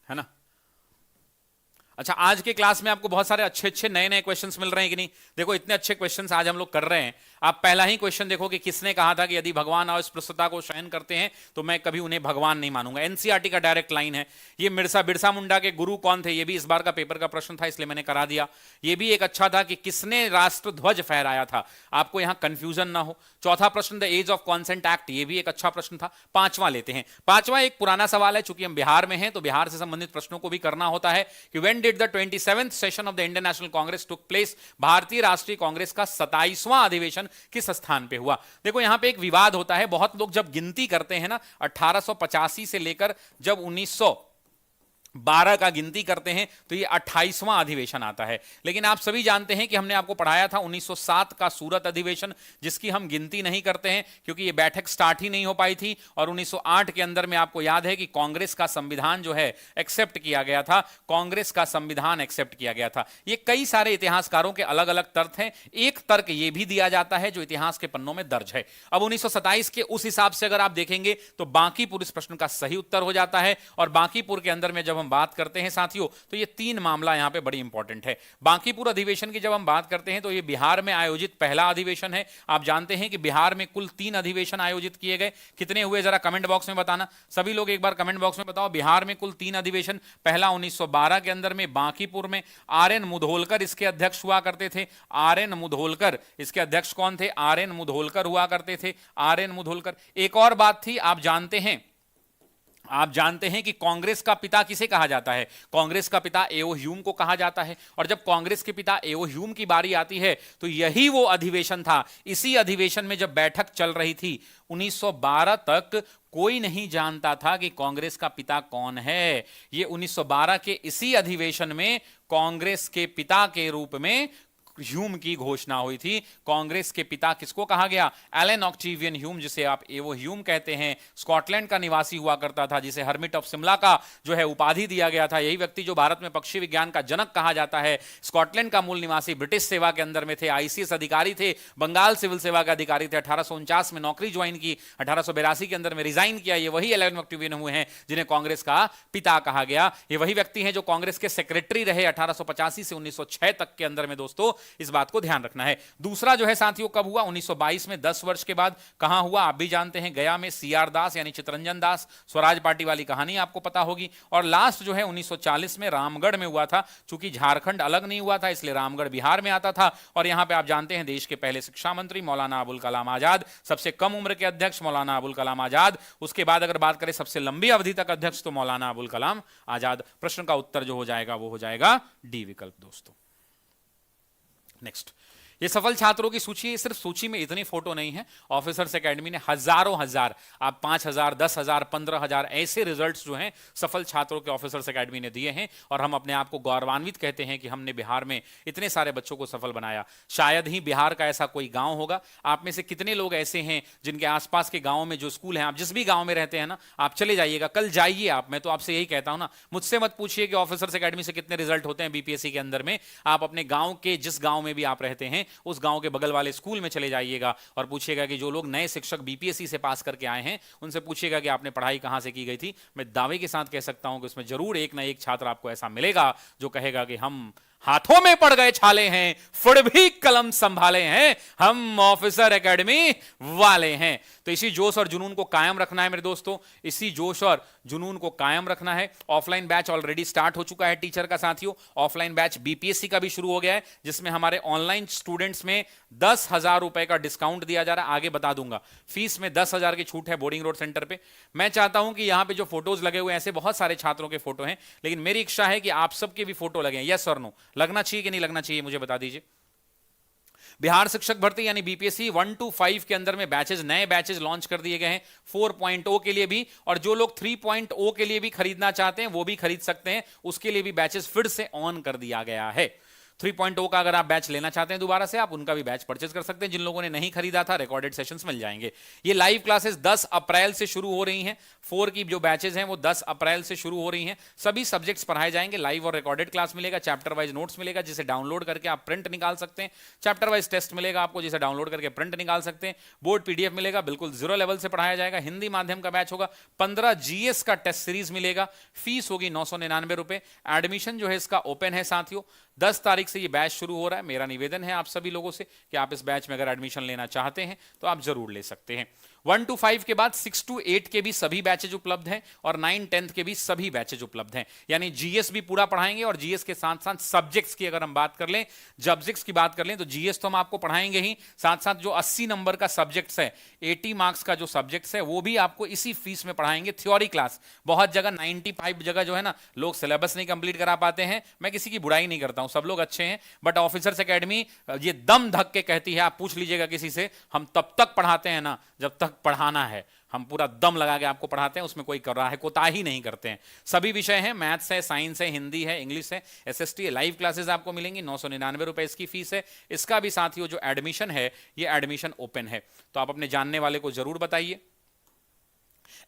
है ना? अच्छा, आज के क्लास में आपको बहुत सारे अच्छे नए क्वेश्चंस मिल रहे हैं कि नहीं? देखो, इतने अच्छे क्वेश्चंस आज हम लोग कर रहे हैं। आप पहला ही क्वेश्चन देखो कि किसने कहा था कि यदि भगवान अस्पृश्यता को शयन करते हैं तो मैं कभी उन्हें भगवान नहीं मानूंगा। एनसीईआरटी का डायरेक्ट लाइन है। ये बिरसा मुंडा के गुरु कौन थे? ये भी इस बार का पेपर का प्रश्न था, इसलिए मैंने करा दिया। ये भी एक अच्छा था कि किसने राष्ट्र ध्वज फहराया था, आपको यहां कंफ्यूजन ना हो। चौथा प्रश्न, the Age of Consent Act, ये भी एक अच्छा प्रश्न था। पांचवां लेते हैं। पांचवां एक पुराना सवाल है, चूंकि हम बिहार में हैं तो बिहार से संबंधित प्रश्नों को भी करना होता है कि when did the 27th session of the Indian national Congress took place? भारतीय राष्ट्रीय कांग्रेस का 27वां अधिवेशन किस स्थान पे हुआ? देखो, यहां पे एक विवाद होता है। बहुत लोग जब गिनती करते हैं ना, 1885 से लेकर जब 1912 का गिनती करते हैं तो ये 28वां अधिवेशन आता है। लेकिन आप सभी जानते हैं कि हमने आपको पढ़ाया था 1907 का सूरत अधिवेशन, जिसकी हम गिनती नहीं करते हैं क्योंकि ये बैठक स्टार्ट ही नहीं हो पाई थी। और 1908 के अंदर में आपको याद है कि कांग्रेस का संविधान जो है एक्सेप्ट किया गया था। कांग्रेस का संविधान एक्सेप्ट किया गया था। ये कई सारे इतिहासकारों के अलग अलग तर्क हैं। एक तर्क ये भी दिया जाता है जो इतिहास के पन्नों में दर्ज है। अब 1927 के उस हिसाब से अगर आप देखेंगे तो बांकीपुर इस प्रश्न का सही उत्तर हो जाता है। और बांकीपुर के अंदर में जब हम बात करते हैं साथियों, तो ये 3 मामला यहां पे बड़ी इंपॉर्टेंट है। बांकीपुर अधिवेशन की जब हम बात करते हैं तो ये बिहार में आयोजित पहला अधिवेशन है। आप जानते हैं कि बिहार में कुल 3 अधिवेशन आयोजित किए गए। कितने हुए जरा कमेंट बॉक्स में बताना। सभी लोग एक बार कमेंट बॉक्स में बताओ। बिहार में कुल 3 अधिवेशन। पहला 1912 के अंदर में बांकीपुर में, आर.एन. मुधोलकर इसके अध्यक्ष हुआ करते थे। आर.एन. मुधोलकर इसके अध्यक्ष कौन थे? आर.एन. मुधोलकर हुआ करते थे। आर.एन. मुधोलकर। एक और बात थी, आप जानते हैं कि कांग्रेस का पिता किसे कहा जाता है? कांग्रेस का पिता एओ ह्यूम को कहा जाता है। और जब कांग्रेस के पिता एओ ह्यूम की बारी आती है तो यही वो अधिवेशन था। इसी अधिवेशन में जब बैठक चल रही थी 1912 तक कोई नहीं जानता था कि कांग्रेस का पिता कौन है। ये 1912 के इसी अधिवेशन में कांग्रेस के पिता के रूप में ह्यूम की घोषणा हुई थी। कांग्रेस के पिता किसको कहा गया? एलन ऑक्टेवियन ह्यूम, जिसे आप एवो ह्यूम कहते हैं। स्कॉटलैंड का निवासी हुआ करता था, जिसे हर्मिट ऑफ शिमला का जो है उपाधि दिया गया था। यही व्यक्ति जो भारत में पक्षी विज्ञान का जनक कहा जाता है। स्कॉटलैंड का मूल निवासी, ब्रिटिश सेवा के अंदर में थे, आईसीएस अधिकारी थे, बंगाल सिविल सेवा के अधिकारी थे। 1849 में नौकरी ज्वाइन की, 1882 के अंदर में रिजाइन किया। ये वही एलन ऑक्टेवियन हुए हैं जिन्हें कांग्रेस का पिता कहा गया। ये वही व्यक्ति हैं जो कांग्रेस के सेक्रेटरी रहे 1885 से 1906 तक के अंदर में। दोस्तों, इस बात को ध्यान रखना है। दूसरा जो है साथियों कब हुआ? 1922 में, 10 वर्ष के बाद। कहां हुआ? आप भी जानते हैं, गया में सीआर दास यानी चितरंजन दास, स्वराज पार्टी वाली कहानी आपको पता होगी। और लास्ट जो है 1940 में रामगढ़ में हुआ था। चूंकि झारखंड अलग नहीं हुआ था इसलिए रामगढ़ बिहार में आता था। और यहां पे आप जानते हैं देश के पहले शिक्षा मंत्री मौलाना अबुल कलाम आजाद, सबसे कम उम्र के अध्यक्ष मौलाना अबुल कलाम आजाद। उसके बाद अगर बात करें सबसे लंबी अवधि तक अध्यक्ष तो मौलाना अबुल कलाम आजाद। प्रश्न का उत्तर जो हो जाएगा वो हो जाएगा डी विकल्प। दोस्तों, नेक्स्ट, ये सफल छात्रों की सूची है। सिर्फ सूची में इतनी फोटो नहीं है, ऑफिसर्स एकेडमी ने हजारों हजार, आप 5,000, 10,000, 15,000 ऐसे रिजल्ट्स जो हैं सफल छात्रों के ऑफिसर्स एकेडमी ने दिए हैं, और हम अपने आप को गौरवान्वित कहते हैं कि हमने बिहार में इतने सारे बच्चों को सफल बनाया। शायद ही बिहार का ऐसा कोई गांव होगा। आप में से कितने लोग ऐसे हैं जिनके आसपास के गांव में जो स्कूल हैं, आप जिस भी गांव में रहते हैं ना, आप चले जाइएगा, कल जाइए आप। मैं तो आपसे यही कहता हूं ना, मुझसे मत पूछिए कि ऑफिसर्स एकेडमी से कितने रिजल्ट होते हैं बीपीएससी के अंदर में। आप अपने गांव के, जिस गांव में भी आप रहते हैं, उस गांव के बगल वाले स्कूल में चले जाइएगा और पूछिएगा कि जो लोग नए शिक्षक बीपीएससी से पास करके आए हैं, उनसे पूछिएगा कि आपने पढ़ाई कहां से की गई थी। मैं दावे के साथ कह सकता हूं कि उसमें जरूर एक ना एक छात्र आपको ऐसा मिलेगा जो कहेगा कि हम हाथों में पड़ गए छाले हैं, फिर भी कलम संभाले हैं, हम ऑफिसर एकेडमी वाले हैं। तो इसी जोश और जुनून को कायम रखना है मेरे दोस्तों, इसी जोश और जुनून को कायम रखना है। ऑफलाइन बैच ऑलरेडी स्टार्ट हो चुका है टीचर का साथियों। ऑफलाइन बैच बीपीएससी का भी शुरू हो गया है, जिसमें हमारे ऑनलाइन स्टूडेंट्स में 10,000 रुपए का डिस्काउंट दिया जा रहा है। आगे बता दूंगा, फीस में 10,000 की छूट है बोर्डिंग रोड सेंटर पे। मैं चाहता हूं कि यहां पे जो फोटोज लगे हुए हैं, ऐसे बहुत सारे छात्रों के फोटो हैं, लेकिन मेरी इच्छा है कि आप सबके भी फोटो लगे। यस और नो, लगना चाहिए कि नहीं लगना चाहिए, मुझे बता दीजिए। बिहार शिक्षक भर्ती यानी बीपीएससी 1 to 5 के अंदर में बैचेज, नए बैचेज लॉन्च कर दिए गए हैं 4.0 के लिए भी, और जो लोग 3.0 के लिए भी खरीदना चाहते हैं वो भी खरीद सकते हैं। उसके लिए भी बैचेज फिर से ऑन कर दिया गया है। 3.0 का अगर आप बैच लेना चाहते हैं दोबारा से, आप उनका भी बैच परचेज कर सकते हैं। जिन लोगों ने नहीं खरीदा था, रिकॉर्डेड सेशंस मिल जाएंगे। ये लाइव क्लासेस 10 अप्रैल से शुरू हो रही हैं। 4 की जो बैचेज हैं वो 10 अप्रैल से शुरू हो रही हैं। सभी सब्जेक्ट्स पढ़ाए जाएंगे, लाइव और रिकॉर्डेड क्लास मिलेगा, चैप्टर वाइज नोट्स मिलेगा जिसे डाउनलोड करके आप प्रिंट निकाल सकते हैं, चैप्टर वाइज टेस्ट मिलेगा आपको जिसे डाउनलोड करके प्रिंट निकाल सकते हैं, बोर्ड पीडीएफ मिलेगा, बिल्कुल जीरो लेवल से पढ़ाया जाएगा। हिंदी माध्यम का बैच होगा, 15 जीएस का टेस्ट सीरीज मिलेगा, फीस होगी 999 रुपए। एडमिशन जो है इसका ओपन है साथियों, 10 तारीख से ये बैच शुरू हो रहा है। मेरा निवेदन है आप सभी लोगों से कि आप इस बैच में अगर एडमिशन लेना चाहते हैं तो आप जरूर ले सकते हैं। 1 to 5 के बाद 6 to 8 के भी सभी बैचेज उपलब्ध हैं, और 9, 10 के भी सभी बैचेज उपलब्ध हैं। यानी जीएस भी पूरा पढ़ाएंगे, और जीएस के साथ साथ सब्जेक्ट्स की अगर हम बात कर लें, सब्जेक्ट्स की बात कर लें, तो जीएस तो हम आपको पढ़ाएंगे ही, साथ साथ जो 80 नंबर का सब्जेक्ट्स है, 80 मार्क्स का जो सब्जेक्ट्स है, वो भी आपको इसी फीस में पढ़ाएंगे। थ्योरी क्लास बहुत जगह, 95 जगह जो है ना, लोग सिलेबस नहीं कंप्लीट करा पाते हैं। मैं किसी की बुराई नहीं करता हूं, सब लोग अच्छे हैं, बट ऑफिसर्स एकेडमी ये दम धक के कहती है, आप पूछ लीजिएगा किसी से, हम तब तक पढ़ाते हैं ना जब तक पढ़ाना है। हम पूरा दम लगा के आपको पढ़ाते हैं, उसमें कोई कर रहा है कोताही नहीं करते हैं। सभी विषय हैं, मैथ्स है, साइंस है, हिंदी है, इंग्लिश है, एसएसटी है। लाइव क्लासेस आपको मिलेंगी, 999 रुपए इसकी फीस है। इसका भी साथियों जो एडमिशन है, ये एडमिशन ओपन है, तो आप अपने जानने वाले को जरूर बताइए।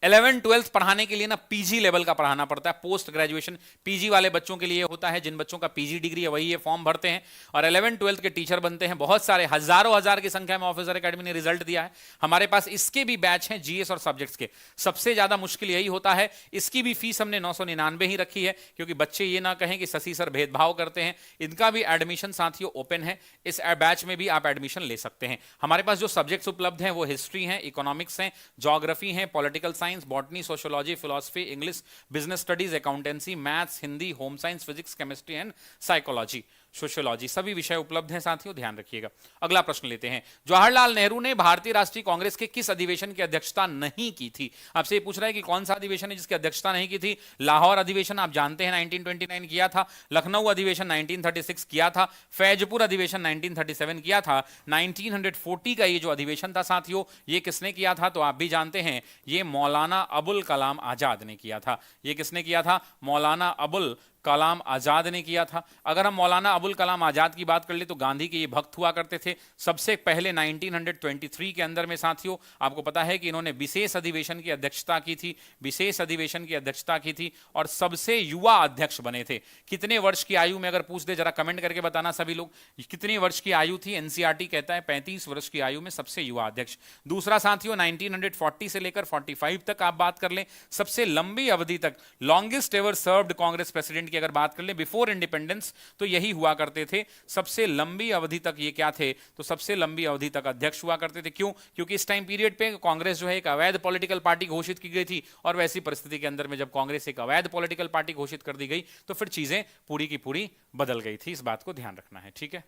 11, 12 पढ़ाने के लिए ना पीजी लेवल का पढ़ाना पड़ता है, पोस्ट ग्रेजुएशन पीजी वाले बच्चों के लिए होता है। जिन बच्चों का पीजी डिग्री है वही ये फॉर्म भरते हैं और 11, 12 के टीचर बनते हैं। बहुत सारे, हजारों हजार की संख्या में ऑफिसर एकेडमी ने रिजल्ट दिया है। हमारे पास इसके भी बैच हैं जीएस और सब्जेक्ट्स के। सबसे ज्यादा मुश्किल यही होता है, इसकी भी फीस हमने 999 ही रखी है, क्योंकि बच्चे ये ना कहें कि शशि सर भेदभाव करते हैं। इनका भी एडमिशन साथियों ओपन है, इस बैच में भी आप एडमिशन ले सकते हैं। हमारे पास जो सब्जेक्ट्स उपलब्ध हैं वो हिस्ट्री है, इकोनॉमिक्स है, ज्योग्राफी है, political science, botany, sociology, philosophy, English, business studies, accountancy, maths, Hindi, home science, physics, chemistry and psychology, sociology, सभी विषय उपलब्ध हैं साथियों, ध्यान रखिएगा। अगला प्रश्न लेते हैं। जवाहरलाल नेहरू ने भारतीय राष्ट्रीय कांग्रेस के किस अधिवेशन की अध्यक्षता नहीं की थी? आपसे ये पूछ रहा है कि कौन सा अधिवेशन है जिसकी अध्यक्षता नहीं की थी। लाहौर अधिवेशन आप जानते हैं 1929 किया था, लखनऊ अधिवेशन 1936 किया था, फैजपुर अधिवेशन 1937 किया था, 1940 का ये जो अधिवेशन था साथियों, ये किसने किया था? तो आप भी जानते हैं, ये मौलाना अबुल कलाम आजाद ने किया था। ये किसने किया था? मौलाना अबुल कलाम आजाद ने किया था। अगर हम मौलाना अबुल कलाम आजाद की बात कर ले तो गांधी के ये भक्त हुआ करते थे। सबसे पहले 1923 के अंदर में साथियों आपको पता है कि इन्होंने विशेष अधिवेशन की अध्यक्षता की थी, विशेष अधिवेशन की अध्यक्षता की थी और सबसे युवा अध्यक्ष बने थे। कितने वर्ष की आयु में, अगर पूछ दे जरा कमेंट करके बताना सभी लोग, कितनी वर्ष की आयु थी? एनसीईआरटी कहता है 35 वर्ष की आयु में सबसे युवा अध्यक्ष। दूसरा साथियों 1940 से लेकर 45 तक आप बात कर लें, सबसे लंबी अवधि तक, longest ever served Congress president की अगर बात कर ले बिफोर इंडिपेंडेंस, तो यही हुआ करते थे। सबसे लंबी अवधि तक ये क्या थे? तो सबसे लंबी अवधि तक अध्यक्ष हुआ करते थे। क्यों? क्योंकि इस टाइम पीरियड पे कांग्रेस जो है एक अवैध पॉलिटिकल पार्टी घोषित की गई थी, और वैसी परिस्थिति के अंदर में जब कांग्रेस एक अवैध पॉलिटिकल पार्टी घोषित कर दी गई तो फिर चीजें पूरी की पूरी बदल गई थी। इस बात को ध्यान रखना है, ठीक है।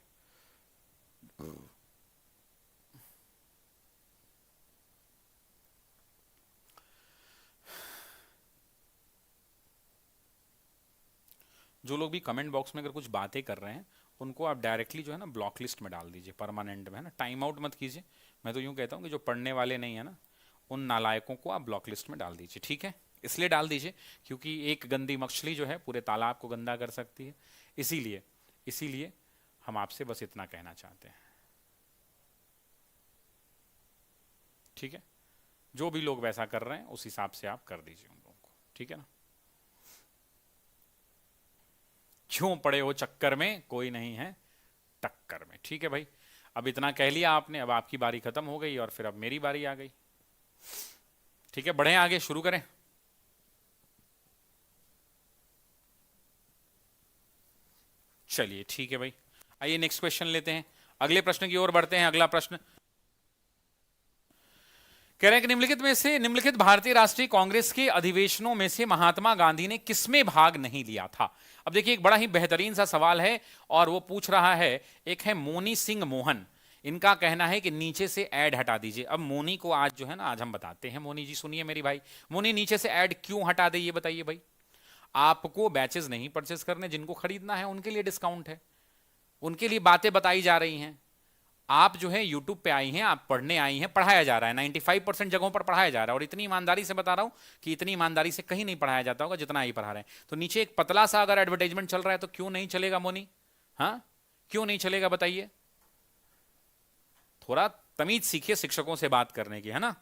जो लोग भी कमेंट बॉक्स में अगर कुछ बातें कर रहे हैं उनको आप डायरेक्टली जो है ना ब्लॉक लिस्ट में डाल दीजिए, परमानेंट में, है ना, टाइम आउट मत कीजिए। मैं तो यूं कहता हूं कि जो पढ़ने वाले नहीं है ना, उन नालायकों को आप ब्लॉक लिस्ट में डाल दीजिए, ठीक है। इसलिए डाल दीजिए क्योंकि एक गंदी मछली जो है पूरे तालाब को गंदा कर सकती है। इसीलिए इसीलिए हम आपसे बस इतना कहना चाहते हैं, ठीक है। जो भी लोग वैसा कर रहे हैं उस हिसाब से आप कर दीजिए उन लोगों को, ठीक है ना। क्यों पड़े हो चक्कर में, कोई नहीं है टक्कर में, ठीक है भाई। अब इतना कह लिया आपने, अब आपकी बारी खत्म हो गई और फिर अब मेरी बारी आ गई, ठीक है। बढ़े आगे, शुरू करें। चलिए ठीक है भाई, आइए नेक्स्ट क्वेश्चन लेते हैं, अगले प्रश्न की ओर बढ़ते हैं। अगला प्रश्न कह रहे हैं कि निम्नलिखित भारतीय राष्ट्रीय कांग्रेस के अधिवेशनों में से महात्मा गांधी ने किसमें भाग नहीं लिया था। अब देखिए एक बड़ा ही बेहतरीन सा सवाल है और वो पूछ रहा है, एक है मोनी सिंह मोहन, इनका कहना है कि नीचे से ऐड हटा दीजिए। अब मोनी को आज जो है ना, आज हम बताते हैं। मोनी जी सुनिए मेरी भाई, मोनी नीचे से ऐड क्यों हटा दे ये बताइए भाई। आपको बैचेस नहीं परचेस करने, जिनको खरीदना है उनके लिए डिस्काउंट है, उनके लिए बातें बताई जा रही हैं। आप जो है यूट्यूब पे आई हैं, आप पढ़ने आई हैं, पढ़ाया जा रहा है, 95% जगहों पर पढ़ाया जा रहा है। और इतनी ईमानदारी से बता रहा हूं कि इतनी ईमानदारी से कहीं नहीं पढ़ाया जाता होगा जितना ही पढ़ा रहे हैं। तो नीचे एक पतला सा अगर एडवर्टाइजमेंट चल रहा है तो क्यों नहीं चलेगा मोनी, हाँ क्यों नहीं चलेगा बताइए। थोड़ा तमीज सीखिए शिक्षकों से बात करने की, है ना।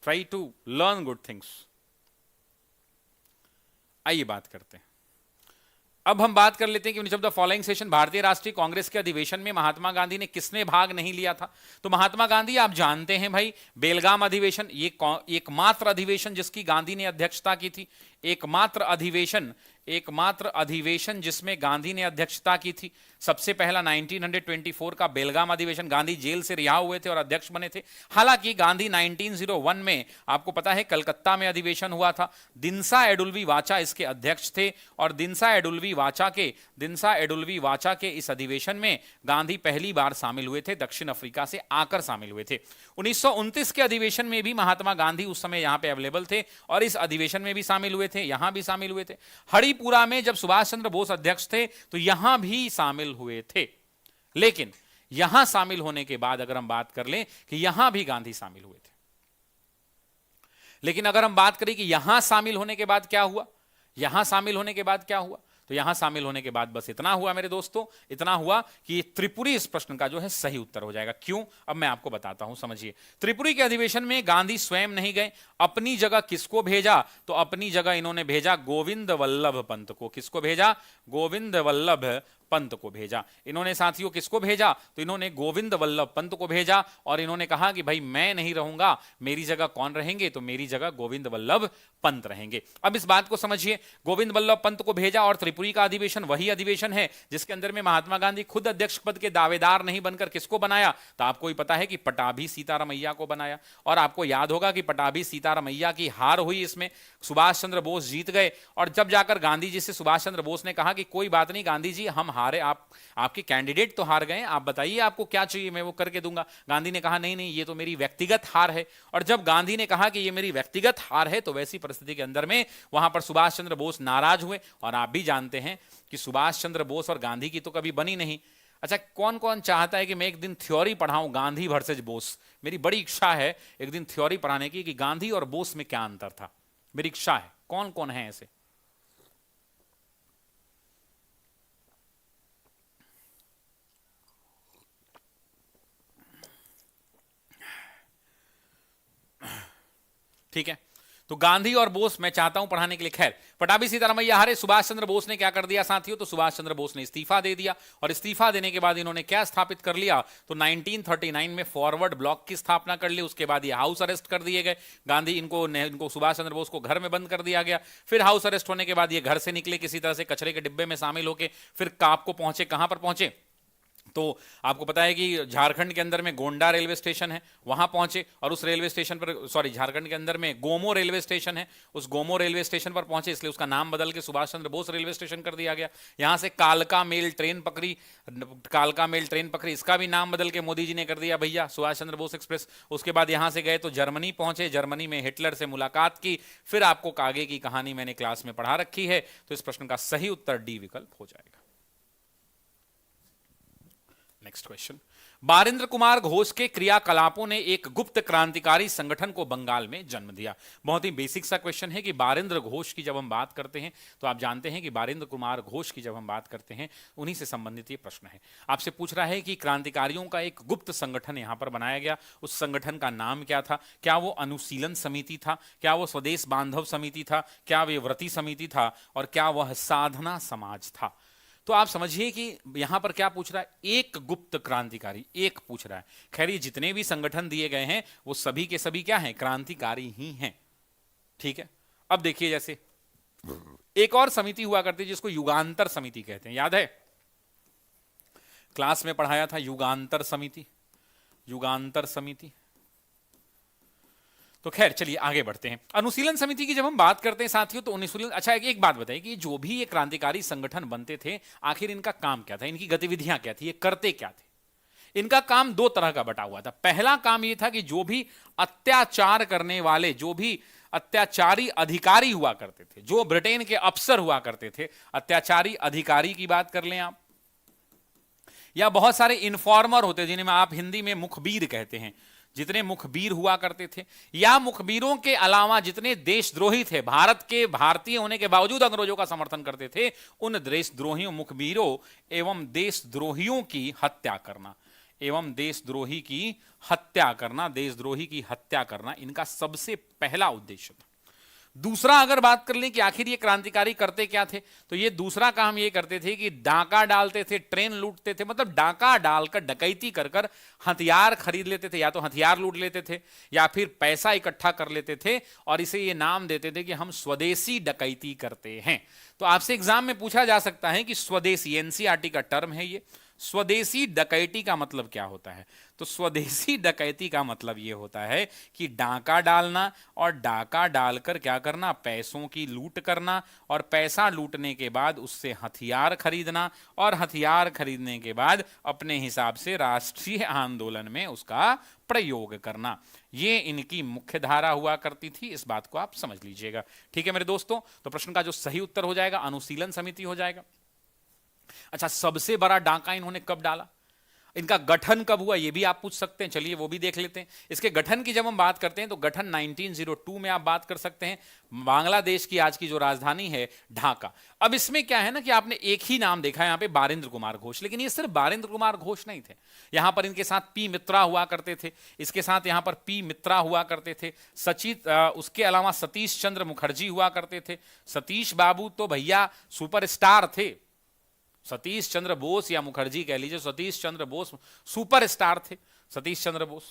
Try to learn good things. आइए बात करते हैं। अब हम बात कर लेते हैं कि जब द फॉलोइंग सेशन, भारतीय राष्ट्रीय कांग्रेस के अधिवेशन में महात्मा गांधी ने किसने भाग नहीं लिया था। तो महात्मा गांधी आप जानते हैं भाई, बेलगाम अधिवेशन, ये एकमात्र अधिवेशन जिसकी गांधी ने अध्यक्षता की थी, एकमात्र अधिवेशन जिसमें गांधी ने अध्यक्षता की थी। सबसे पहला 1924 का बेलगाम अधिवेशन, गांधी जेल से रिहा हुए थे और अध्यक्ष बने थे। हालांकि गांधी 1901 में आपको पता है कलकत्ता में अधिवेशन हुआ था, दिनसा एडुल्वी वाचा इसके अध्यक्ष थे। और दिनसा एडुल्वी वाचा के इस अधिवेशन में गांधी पहली बार शामिल हुए थे, दक्षिण अफ्रीका से आकर शामिल हुए थे। 1929 के अधिवेशन में भी महात्मा गांधी उस समय यहां पे अवेलेबल थे और इस अधिवेशन में भी शामिल हुए थे, यहां भी शामिल हुए थे। हरिपुरा में जब सुभाष चंद्र बोस अध्यक्ष थे तो यहां भी शामिल हुए थे। लेकिन यहां शामिल होने के बाद अगर हम बात कर लें कि यहां भी गांधी शामिल हुए थे, लेकिन अगर हम बात करें कि यहां शामिल होने के बाद क्या हुआ, यहां शामिल होने के बाद क्या हुआ, तो यहां शामिल होने के बाद बस इतना हुआ मेरे दोस्तों, इतना हुआ कि त्रिपुरी इस प्रश्न का जो है सही उत्तर हो जाएगा। क्यों, अब मैं आपको बताता हूं, समझिए। त्रिपुरी के अधिवेशन में गांधी स्वयं नहीं गए, अपनी जगह किसको भेजा, तो अपनी जगह इन्होंने भेजा गोविंद वल्लभ पंत को। किसको भेजा, गोविंद वल्लभ पंत को भेजा। इन्होंने साथियों किसको भेजा, तो इन्होंने गोविंद वल्लभ पंत को भेजा और इन्होंने कहा कि भाई मैं नहीं रहूंगा, मेरी जगह कौन रहेंगे, तो मेरी जगह गोविंद वल्लभ पंत रहेंगे। अब इस बात को समझिए, गोविंद वल्लभ पंत को भेजा और त्रिपुरी का अधिवेशन वही अधिवेशन है जिसके अंदर में महात्मा गांधी खुद अध्यक्ष पद के दावेदार नहीं बनकर किसको बनाया, तो आपको ही पता है कि पटाभी सीतारामैया को बनाया। और आपको याद होगा कि पटाभी सीतारामैया की हार हुई, इसमें सुभाष चंद्र बोस जीत गए। और जब जाकर गांधी जी से सुभाष चंद्र बोस ने कहा कि कोई बात नहीं गांधी जी, हम हारे, आपके कैंडिडेट तो हार गए, आप बताइए आपको क्या चाहिए, मैं वो करके दूंगा। गांधी ने कहा नहीं नहीं, ये तो मेरी व्यक्तिगत हार है। और जब गांधी ने कहा कि ये मेरी व्यक्तिगत हार है, तो वैसी परिस्थिति के अंदर में वहां पर सुभाष चंद्र बोस नाराज हुए। और आप भी जानते हैं कि सुभाष चंद्र बोस और गांधी की तो कभी बनी नहीं। अच्छा, कौन कौन चाहता है कि मैं एक दिन थ्योरी पढ़ाऊं, गांधी वर्सेज बोस। मेरी बड़ी इच्छा है एक दिन थ्योरी पढ़ाने की कि गांधी और बोस में क्या अंतर था, मेरी इच्छा है। कौन कौन है ऐसे? ठीक है, तो गांधी और बोस मैं चाहता हूं पढ़ाने के लिए। खैर, पटाभी सीतारामैया हारे, सुभाष चंद्र बोस ने क्या कर दिया साथियों, तो सुभाष चंद्र बोस ने इस्तीफा दे दिया। और इस्तीफा देने के बाद इन्होंने क्या स्थापित कर लिया, तो 1939 में फॉरवर्ड ब्लॉक की स्थापना कर ली। उसके बाद ये हाउस अरेस्ट कर दिए गए गांधी, इनको सुभाष चंद्र बोस को घर में बंद कर दिया गया। फिर हाउस अरेस्ट होने के बाद ये घर से निकले किसी तरह से कचरे के डिब्बे में शामिल होकर, फिर आपको पहुंचे, कहां पर पहुंचे, तो आपको पता है कि झारखंड के अंदर में गोंडा रेलवे स्टेशन है, वहां पहुंचे। और उस रेलवे स्टेशन पर, सॉरी, झारखंड के अंदर में गोमो रेलवे स्टेशन है, उस गोमो रेलवे स्टेशन पर पहुंचे, इसलिए उसका नाम बदल के सुभाष चंद्र बोस रेलवे स्टेशन कर दिया गया। यहां से कालका मेल ट्रेन पकड़ी, इसका भी नाम बदल के मोदी जी ने कर दिया भैया सुभाष चंद्र बोस एक्सप्रेस। उसके बाद यहां से गए तो जर्मनी पहुंचे, जर्मनी में हिटलर से मुलाकात की। फिर आपको आगे की कहानी मैंने क्लास में पढ़ा रखी है, तो इस प्रश्न का सही उत्तर डी विकल्प हो जाएगा। नेक्स्ट क्वेश्चन, बारिंद्र कुमार घोष के क्रियाकलापों ने एक गुप्त क्रांतिकारी संगठन को बंगाल में जन्म दिया। बहुत ही बेसिक सा क्वेश्चन है कि बारिंद्र घोष की जब हम बात करते हैं तो आप जानते हैं कि बारिंद्र कुमार घोष की जब हम बात करते हैं उन्हीं से संबंधित ये प्रश्न है। आपसे पूछ रहा है कि क्रांतिकारियों का एक गुप्त संगठन यहां पर बनाया गया, उस संगठन का नाम क्या था? क्या वो अनुशीलन समिति था? क्या वो स्वदेश बांधव समिति था? क्या वे व्रती समिति था? और क्या वह साधना समाज था? तो आप समझिए कि यहां पर क्या पूछ रहा है, एक गुप्त क्रांतिकारी, एक पूछ रहा है। खैर ये जितने भी संगठन दिए गए हैं वो सभी के सभी क्या हैं? क्रांतिकारी ही हैं। ठीक है, अब देखिए जैसे एक और समिति हुआ करती है जिसको युगांतर समिति कहते हैं, याद है? क्लास में पढ़ाया था युगांतर समिति, युगांतर समिति। तो खैर चलिए आगे बढ़ते हैं। अनुशीलन समिति की जब हम बात करते हैं साथियों तो अनुशीलन, अच्छा एक बात बताइए कि जो भी ये क्रांतिकारी संगठन बनते थे आखिर इनका काम क्या था, इनकी गतिविधियां क्या थी, ये करते क्या थे? इनका काम दो तरह का बटा हुआ था। पहला काम ये था कि जो भी अत्याचार करने वाले, जो भी अत्याचारी अधिकारी हुआ करते थे, जो ब्रिटेन के अफसर हुआ करते थे, अत्याचारी अधिकारी की बात कर लें आप, या बहुत सारे इन्फॉर्मर होते जिन्हें आप हिंदी में मुखबिर कहते हैं, जितने मुखबिर हुआ करते थे, या मुखबिरों के अलावा जितने देशद्रोही थे, भारत के भारतीय होने के बावजूद अंग्रेजों का समर्थन करते थे, उन देशद्रोहियों, मुखबिरों एवं देशद्रोहियों की हत्या करना, एवं देशद्रोही की हत्या करना, देशद्रोही की हत्या करना इनका सबसे पहला उद्देश्य था। दूसरा अगर बात कर लें कि आखिर ये क्रांतिकारी करते क्या थे, तो ये दूसरा काम ये करते थे कि डाका डालते थे, ट्रेन लूटते थे, मतलब डाका डालकर, डकैती कर कर हथियार खरीद लेते थे, या तो हथियार लूट लेते थे या फिर पैसा इकट्ठा कर लेते थे और इसे ये नाम देते थे कि हम स्वदेशी डकैती करते हैं। तो आपसे एग्जाम में पूछा जा सकता है कि स्वदेशी, एनसीईआरटी का टर्म है ये, स्वदेशी डकैती का मतलब क्या होता है? तो स्वदेशी डकैती का मतलब यह होता है कि डाका डालना और डाका डालकर क्या करना, पैसों की लूट करना, और पैसा लूटने के बाद उससे हथियार खरीदना, और हथियार खरीदने के बाद अपने हिसाब से राष्ट्रीय आंदोलन में उसका प्रयोग करना। ये इनकी मुख्य धारा हुआ करती थी, इस बात को आप समझ लीजिएगा। ठीक है मेरे दोस्तों, तो प्रश्न का जो सही उत्तर हो जाएगा अनुशीलन समिति हो जाएगा। अच्छा, सबसे बड़ा डाका इन्होंने कब डाला, इनका गठन कब हुआ, यह भी आप पूछ सकते हैं। चलिए वो भी देख लेते हैं। इसके गठन की जब हम बात करते हैं तो गठन 1902 में आप बात कर सकते हैं, बांग्लादेश की आज की जो राजधानी है ढाका। अब इसमें क्या है ना कि आपने एक ही नाम देखा है यहां पे, बारिंद्र कुमार घोष, लेकिन ये सिर्फ बारिंद्र कुमार घोष नहीं थे। यहां पर इनके साथ पी मित्रा हुआ करते थे, इसके साथ यहां पर पी मित्रा हुआ करते थे, उसके अलावा सतीश चंद्र मुखर्जी हुआ करते थे। सतीश बाबू तो भैया सुपरस्टार थे, सतीश चंद्र बोस या मुखर्जी कह लीजिए, सतीश चंद्र बोस सुपरस्टार थे, सतीश चंद्र बोस,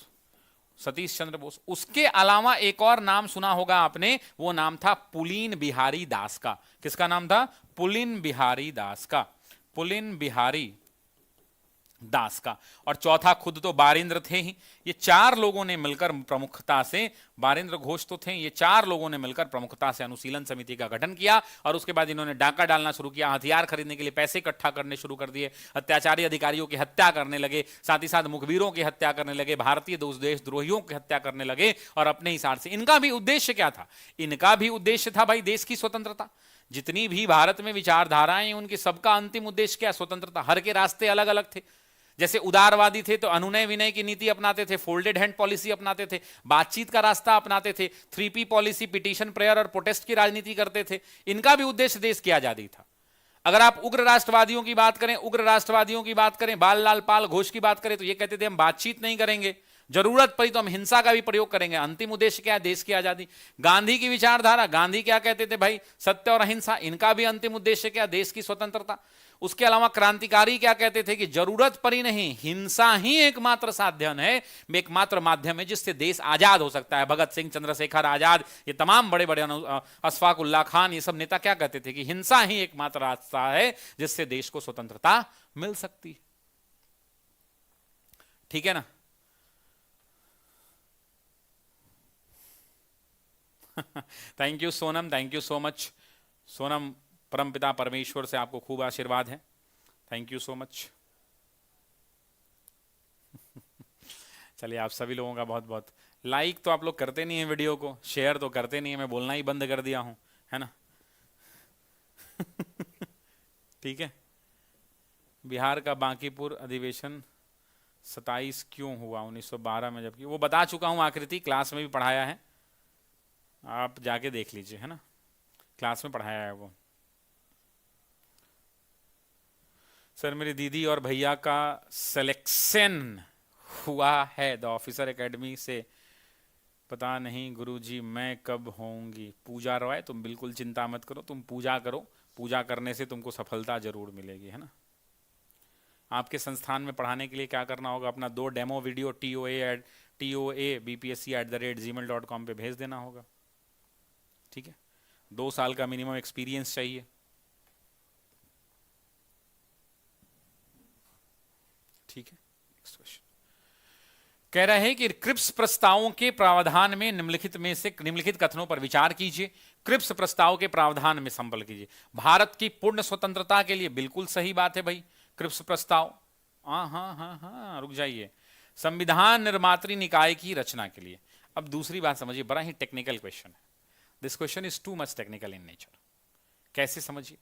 सतीश चंद्र बोस। उसके अलावा एक और नाम सुना होगा आपने, वो नाम था पुलिन बिहारी दास का। किसका नाम था? पुलिन बिहारी दास का, पुलिन बिहारी दास का। और चौथा खुद तो बारिंद्र थे ही। ये चार लोगों ने मिलकर प्रमुखता से, बारिंद्र घोष तो थे, ये चार लोगों ने मिलकर प्रमुखता से अनुशीलन समिति का गठन किया, और उसके बाद इन्होंने डाका डालना शुरू किया, हथियार खरीदने के लिए पैसे इकट्ठा करने शुरू कर दिए, अत्याचारी अधिकारियों की हत्या करने लगे, साथ ही साथ मुखबिरों की हत्या करने लगे, भारतीय देशद्रोहियों की हत्या करने लगे, और अपने हिसाब से इनका भी उद्देश्य क्या था? इनका भी उद्देश्य था भाई देश की स्वतंत्रता। जितनी भी भारत में विचारधाराएं उनकी सबका अंतिम उद्देश्य क्या? स्वतंत्रता। हर के रास्ते अलग अलग थे। जैसे उदारवादी थे तो अनुनय विनय की नीति अपनाते थे, फोल्डेड हैंड पॉलिसी अपनाते थे, बातचीत का रास्ता अपनाते थे, 3P पॉलिसी, पिटीशन, प्रेयर और प्रोटेस्ट की राजनीति करते थे। इनका भी उद्देश्य देश की आजादी था। अगर आप उग्र राष्ट्रवादियों की बात करें, उग्र राष्ट्रवादियों की बात करें, बाललाल पाल घोष की बात करें, तो ये कहते थे हम बातचीत नहीं करेंगे, जरूरत पड़ी तो हम हिंसा का भी प्रयोग करेंगे। अंतिम उद्देश्य क्या है? देश की आजादी। गांधी की विचारधारा, गांधी क्या कहते थे भाई? सत्य और अहिंसा। इनका भी अंतिम उद्देश्य क्या? देश की स्वतंत्रता। उसके अलावा क्रांतिकारी क्या कहते थे कि जरूरत पड़ी नहीं, हिंसा ही एकमात्र साधन है, एकमात्र माध्यम है जिससे देश आजाद हो सकता है। भगत सिंह, चंद्रशेखर आजाद, ये तमाम बड़े बड़े, अशफाक उल्लाह खान, ये सब नेता क्या कहते थे कि हिंसा ही एकमात्र रास्ता है जिससे देश को स्वतंत्रता मिल सकती। ठीक है ना? Thank you Sonam, thank you so much Sonam. परमपिता परमेश्वर से आपको खूब आशीर्वाद है, थैंक यू सो मच। चलिए आप सभी लोगों का बहुत बहुत, लाइक तो आप लोग करते नहीं हैं वीडियो को, शेयर तो करते नहीं है, मैं बोलना ही बंद कर दिया हूं, है ना? ठीक है। बिहार का बांकीपुर अधिवेशन 27 क्यों हुआ 1912 में, जबकि वो बता चुका हूं आकृति, क्लास में भी पढ़ाया है, आप जाके देख लीजिए, है ना, क्लास में पढ़ाया है वो। सर मेरी दीदी और भैया का सिलेक्शन हुआ है द ऑफिसर एकेडमी से, पता नहीं गुरुजी मैं कब होंगी। पूजा रॉय, तुम बिल्कुल चिंता मत करो, तुम पूजा करो, पूजा करने से तुमको सफलता जरूर मिलेगी, है ना। आपके संस्थान में पढ़ाने के लिए क्या करना होगा, अपना 2 डेमो वीडियो toabpsc@gmail.com पे भेज देना होगा, ठीक है। 2 साल का मिनिमम एक्सपीरियंस चाहिए, ठीक है। नेक्स्ट क्वेश्चन कह रहे हैं कि क्रिप्स प्रस्तावों के प्रावधान में निम्नलिखित कथनों पर विचार कीजिए। क्रिप्स प्रस्ताव के प्रावधान में संबल कीजिए। भारत की पूर्ण स्वतंत्रता के लिए, बिल्कुल सही बात है भाई, क्रिप्स प्रस्ताव। हाँ, रुक जाइए। संविधान निर्मात्री निकाय की रचना के लिए। अब दूसरी बात समझिए, बड़ा ही टेक्निकल क्वेश्चन है, this question is too much technical in nature. कैसे समझिए,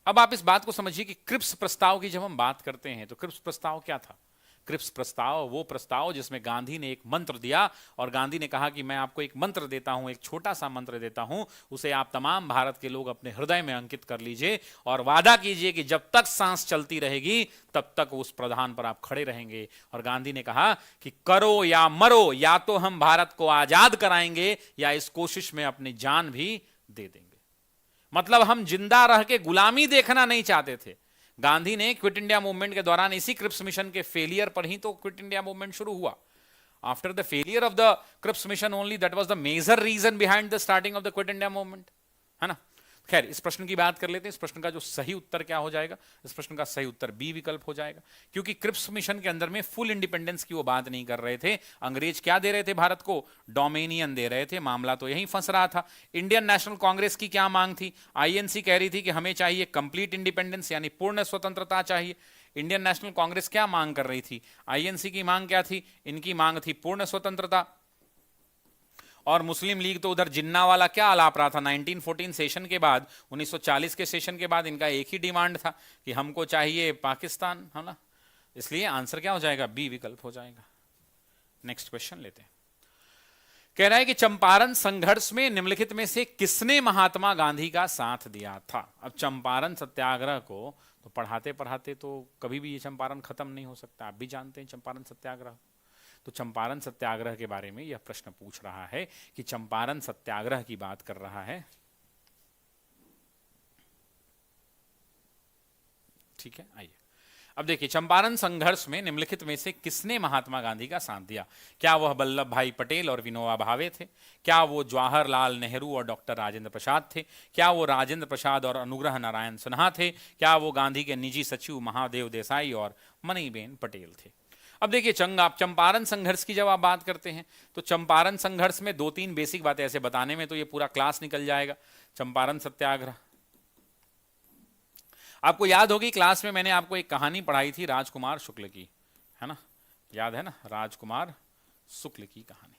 अब आप इस बात को समझिए कि क्रिप्स प्रस्ताव की जब हम बात करते हैं तो क्रिप्स प्रस्ताव क्या था। क्रिप्स प्रस्ताव वो प्रस्ताव जिसमें गांधी ने एक मंत्र दिया, और गांधी ने कहा कि मैं आपको एक मंत्र देता हूं, एक छोटा सा मंत्र देता हूं, उसे आप तमाम भारत के लोग अपने हृदय में अंकित कर लीजिए और वादा कीजिए कि जब तक सांस चलती रहेगी तब तक उस प्रधान पर आप खड़े रहेंगे। और गांधी ने कहा कि करो या मरो, या तो हम भारत को आजाद कराएंगे या इस कोशिश में अपनी जान भी दे देंगे। मतलब हम जिंदा रह के गुलामी देखना नहीं चाहते थे। गांधी ने क्विट इंडिया मूवमेंट के दौरान इसी क्रिप्स मिशन के फेलियर पर ही तो क्विट इंडिया मूवमेंट शुरू हुआ। After the failure of the Cripps Mission only, that was the major reason behind the starting of the Quit India Movement, है ना। खैर, इस प्रश्न की बात कर लेते हैं। इस प्रश्न का जो सही उत्तर क्या हो जाएगा, इस प्रश्न का सही उत्तर बी विकल्प हो जाएगा, क्योंकि क्रिप्स मिशन के अंदर में फुल इंडिपेंडेंस की वो बात नहीं कर रहे थे। अंग्रेज क्या दे रहे थे भारत को, डोमिनियन दे रहे थे। मामला तो यहीं फंस रहा था। इंडियन नेशनल कांग्रेस की क्या मांग थी, आईएनसी कह रही थी कि हमें चाहिए कंप्लीट इंडिपेंडेंस, यानी पूर्ण स्वतंत्रता चाहिए। इंडियन नेशनल कांग्रेस क्या मांग कर रही थी, आईएनसी की मांग क्या थी, इनकी मांग थी पूर्ण स्वतंत्रता। और मुस्लिम लीग तो उधर जिन्ना वाला क्या आलाप रहा था, 1914 सेशन के बाद, 1940 के सेशन के बाद इनका एक ही डिमांड था कि हमको चाहिए पाकिस्तान, है ना। इसलिए आंसर क्या हो जाएगा, बी विकल्प हो जाएगा। नेक्स्ट क्वेश्चन लेते हैं। कह रहा है कि चंपारण संघर्ष में निम्नलिखित में से किसने महात्मा गांधी का साथ दिया था। अब चंपारण सत्याग्रह को तो पढ़ाते पढ़ाते तो कभी भी ये चंपारण खत्म नहीं हो सकता, आप भी जानते हैं चंपारण सत्याग्रह। तो चंपारण सत्याग्रह के बारे में यह प्रश्न पूछ रहा है कि चंपारण सत्याग्रह की बात कर रहा है, ठीक है। आइए अब देखिए, चंपारण संघर्ष में निम्नलिखित में से किसने महात्मा गांधी का साथ दिया। क्या वह वल्लभ भाई पटेल और विनोबा भावे थे, क्या वो जवाहरलाल नेहरू और डॉक्टर राजेंद्र प्रसाद थे, क्या वो राजेंद्र प्रसाद और अनुग्रह नारायण सिन्हा थे, क्या वो गांधी के निजी सचिव महादेव देसाई और मनीबेन पटेल थे। अब देखिए, चंपारण संघर्ष की जब आप बात करते हैं तो चंपारण संघर्ष में 2-3 बेसिक बातें ऐसे बताने में तो ये पूरा क्लास निकल जाएगा। चंपारण सत्याग्रह आपको याद होगी, क्लास में मैंने आपको एक कहानी पढ़ाई थी राजकुमार शुक्ल की, है ना, याद है ना, राजकुमार शुक्ल की कहानी।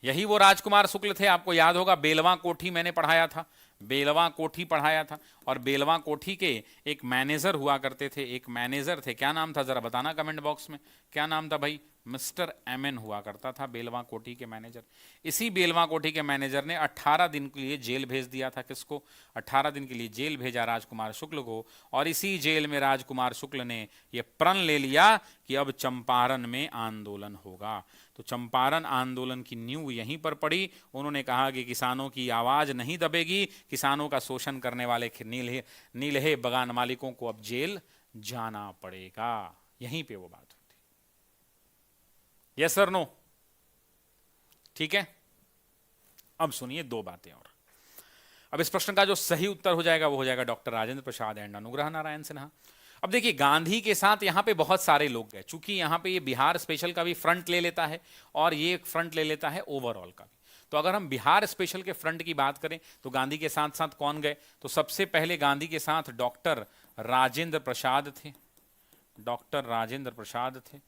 यही वो राजकुमार शुक्ल थे, आपको याद होगा बेलवा कोठी मैंने पढ़ाया था, बेलवा कोठी पढ़ाया था। और बेलवा कोठी के एक मैनेजर हुआ करते थे, एक मैनेजर थे, क्या नाम था जरा बताना कमेंट बॉक्स में, क्या नाम था भाई, मिस्टर एमएन हुआ करता था बेलवा कोठी के मैनेजर। इसी बेलवा कोठी के मैनेजर ने 18 दिन के लिए जेल भेज दिया था, किसको, 18 दिन के लिए जेल भेजा राजकुमार शुक्ल को। और इसी जेल में राजकुमार शुक्ल ने यह प्रण ले लिया कि अब चंपारण में आंदोलन होगा। तो चंपारण आंदोलन की नींव यहीं पर पड़ी। उन्होंने कहा कि किसानों की आवाज नहीं दबेगी, किसानों का शोषण करने वाले नीलहे बगान मालिकों को अब जेल जाना पड़ेगा। यहीं पे वो बात होती। यस सर नो, ठीक है। अब सुनिए 2 बातें और। अब इस प्रश्न का जो सही उत्तर हो जाएगा वो हो जाएगा डॉक्टर राजेंद्र प्रसाद एंड अनुग्रह नारायण सिन्हा। अब देखिए, गांधी के साथ यहां पे बहुत सारे लोग गए, चूंकि यहां पे ये बिहार स्पेशल का भी फ्रंट ले लेता है और ये फ्रंट ले लेता है ओवरऑल का भी। तो अगर हम बिहार स्पेशल के फ्रंट की बात करें तो गांधी के साथ साथ कौन गए, तो सबसे पहले गांधी के साथ डॉक्टर राजेंद्र प्रसाद थे, डॉक्टर राजेंद्र प्रसाद थे।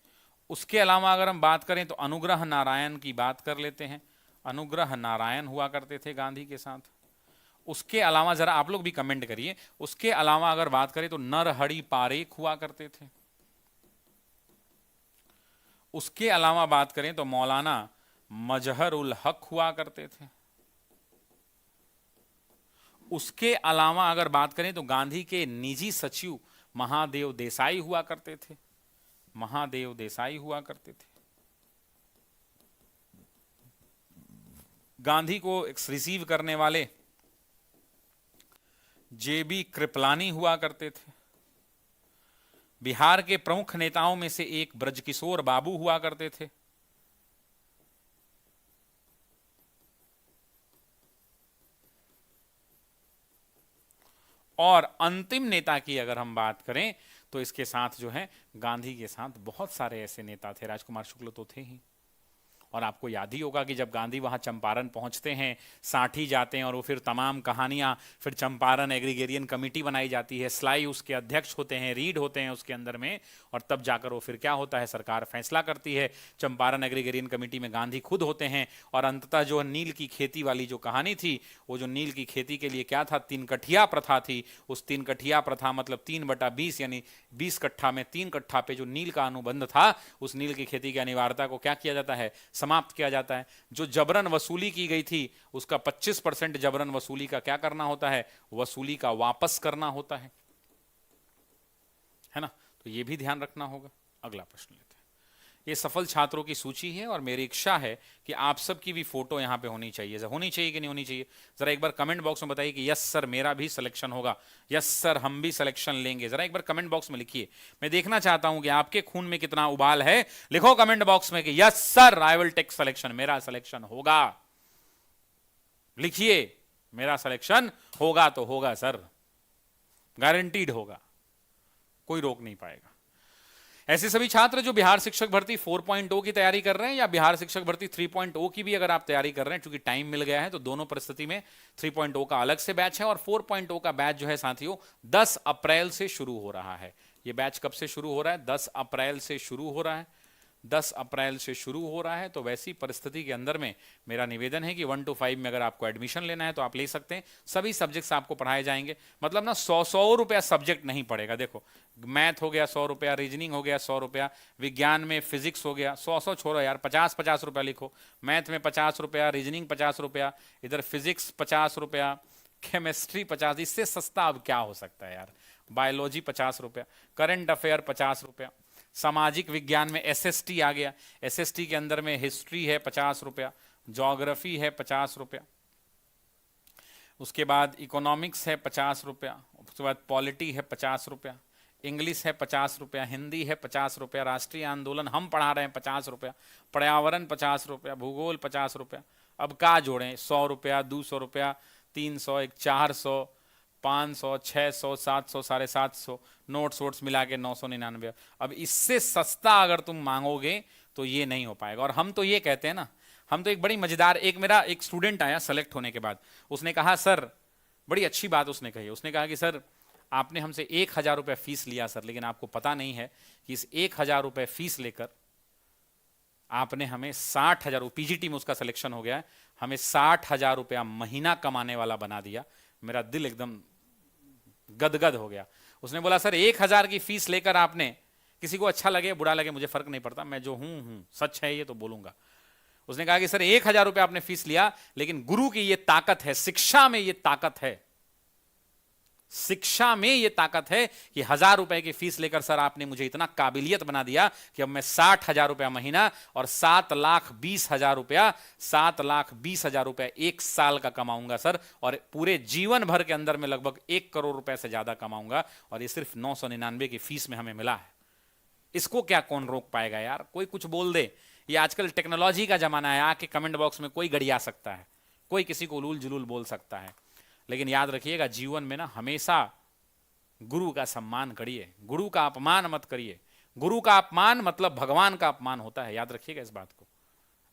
उसके अलावा अगर हम बात करें तो अनुग्रह नारायण की बात कर लेते हैं, अनुग्रह नारायण हुआ करते थे गांधी के साथ। उसके अलावा जरा आप लोग भी कमेंट करिए, उसके अलावा अगर बात करें तो नरहरि पारेख हुआ करते थे। उसके अलावा बात करें तो मौलाना मजहर उल हक हुआ करते थे। उसके अलावा अगर बात करें तो गांधी के निजी सचिव महादेव देसाई हुआ करते थे। महादेव देसाई हुआ करते थे। गांधी को रिसीव करने वाले जेबी कृपलानी हुआ करते थे। बिहार के प्रमुख नेताओं में से एक ब्रजकिशोर बाबू हुआ करते थे। और अंतिम नेता की अगर हम बात करें तो इसके साथ जो है गांधी के साथ बहुत सारे ऐसे नेता थे। राजकुमार शुक्ल तो थे ही, और आपको याद ही होगा कि जब गांधी वहां चंपारण पहुंचते हैं, साठी जाते हैं, और वो फिर तमाम कहानियां, फिर चंपारण एग्रीगेरियन कमेटी बनाई जाती है, स्लाई उसके अध्यक्ष होते हैं, रीड होते हैं उसके अंदर में, और तब जाकर वो फिर क्या होता है, सरकार फैसला करती है। चंपारण एग्रीगेरियन कमेटी में गांधी खुद होते हैं, और अंततः जो नील की खेती वाली जो कहानी थी, वो जो नील की खेती के लिए क्या था, 3 कठिया प्रथा थी। उस 3 कठिया प्रथा मतलब 3/20 यानी 20 कट्ठा में 3 कट्ठा पे जो नील का अनुबंध था, उस नील की खेती की अनिवार्यता को क्या किया जाता है, समाप्त किया जाता है। जो जबरन वसूली की गई थी उसका 25% जबरन वसूली का क्या करना होता है, वसूली का वापस करना होता है ना। तो यह भी ध्यान रखना होगा। अगला प्रश्न लेते हैं। ये सफल छात्रों की सूची है और मेरी इच्छा है कि आप सबकी भी फोटो यहां पे होनी चाहिए। होनी चाहिए कि नहीं होनी चाहिए, जरा एक बार कमेंट बॉक्स में बताइए कि यस सर मेरा भी सिलेक्शन होगा, यस सर हम भी सिलेक्शन लेंगे। जरा एक बार कमेंट बॉक्स में लिखिए, मैं देखना चाहता हूं कि आपके खून में कितना उबाल है। लिखो कमेंट बॉक्स में कि yes sir I will take selection, मेरा सिलेक्शन होगा। लिखिए मेरा सिलेक्शन होगा तो होगा सर, गारंटीड होगा, कोई रोक नहीं पाएगा। ऐसे सभी छात्र जो बिहार शिक्षक भर्ती 4.0 की तैयारी कर रहे हैं या बिहार शिक्षक भर्ती 3.0 की भी अगर आप तैयारी कर रहे हैं, क्योंकि टाइम मिल गया है, तो दोनों परिस्थिति में 3.0 का अलग से बैच है और 4.0 का बैच जो है साथियों 10 अप्रैल से शुरू हो रहा है। यह बैच कब से शुरू हो रहा है, 10 अप्रैल से शुरू हो रहा है। 10 अप्रैल से शुरू हो रहा है। तो वैसी परिस्थिति के अंदर में मेरा निवेदन है कि 1 to 5 में अगर आपको एडमिशन लेना है तो आप ले सकते हैं। सभी सब्जेक्ट्स आपको पढ़ाए जाएंगे, मतलब ना 100 रुपया सब्जेक्ट नहीं पड़ेगा। देखो मैथ हो गया 100 रुपया, रीजनिंग हो गया 100 रुपया, विज्ञान में फिजिक्स हो गया 100 छोड़ो यार, 50 रुपया लिखो। मैथ में 50 रुपया, रीजनिंग 50 रुपया, इधर फिजिक्स 50 रुपया, केमिस्ट्री 50, इससे सस्ता अब क्या हो सकता है यार। बायोलॉजी 50 रुपया, करंट अफेयर 50 रुपया, सामाजिक विज्ञान में एसएसटी आ गया, एसएसटी के अंदर में हिस्ट्री है 50 रुपया, ज्योग्राफी है 50 रुपया, उसके बाद इकोनॉमिक्स है 50 रुपया, उसके बाद पॉलिटी है 50 रुपया, इंग्लिश है 50 रुपया, हिंदी है 50 रुपया, राष्ट्रीय आंदोलन हम पढ़ा रहे हैं 50 रुपया, पर्यावरण 50 रुपया, भूगोल 50 रुपया। अब क्या जोड़ें, 100 रुपया, 200 रुपया, 300, 400, 500, 600, 700, 750, नोट्स वोट्स मिला के 999। अब इससे सस्ता अगर तुम मांगोगे तो ये नहीं हो पाएगा। और हम तो ये कहते हैं ना, हम तो एक बड़ी मजेदार, मेरा एक स्टूडेंट आया सेलेक्ट होने के बाद, उसने कहा सर, बड़ी अच्छी बात उसने कही, उसने कहा कि सर आपने हमसे 1000 रुपये फीस लिया सर, लेकिन आपको पता नहीं है कि इस 1000 रुपये फीस लेकर आपने हमें 60,000, पीजीटी में उसका सिलेक्शन हो गया है, हमें 60,000 रुपया महीना कमाने वाला बना दिया। मेरा दिल एकदम गदगद हो गया। उसने बोला सर 1000 की फीस लेकर आपने, किसी को अच्छा लगे बुरा लगे मुझे फर्क नहीं पड़ता, मैं जो हूं सच है ये तो बोलूंगा। उसने कहा कि सर 1000 रुपया आपने फीस लिया, लेकिन गुरु की ये ताकत है, शिक्षा में ये ताकत है, शिक्षा में ये ताकत है कि 1000 रुपए की फीस लेकर सर आपने मुझे इतना काबिलियत बना दिया कि अब मैं 60,000 रुपया महीना और 7,20,000 रुपया, 7,20,000 रुपया 1 साल का कमाऊंगा सर, और पूरे जीवन भर के अंदर में लगभग 1 करोड़ रुपए से ज्यादा कमाऊंगा, और ये सिर्फ 999 की फीस में हमें मिला है। इसको क्या कौन रोक पाएगा यार, कोई कुछ बोल दे। ये आजकल टेक्नोलॉजी का जमाना है, आके कमेंट बॉक्स में कोई गड़िया सकता है, कोई किसी को उलूल जुलूल बोल सकता है, लेकिन याद रखिएगा जीवन में ना हमेशा गुरु का सम्मान करिए, गुरु का अपमान मत करिए। गुरु का अपमान मतलब भगवान का अपमान होता है, याद रखिएगा इस बात को।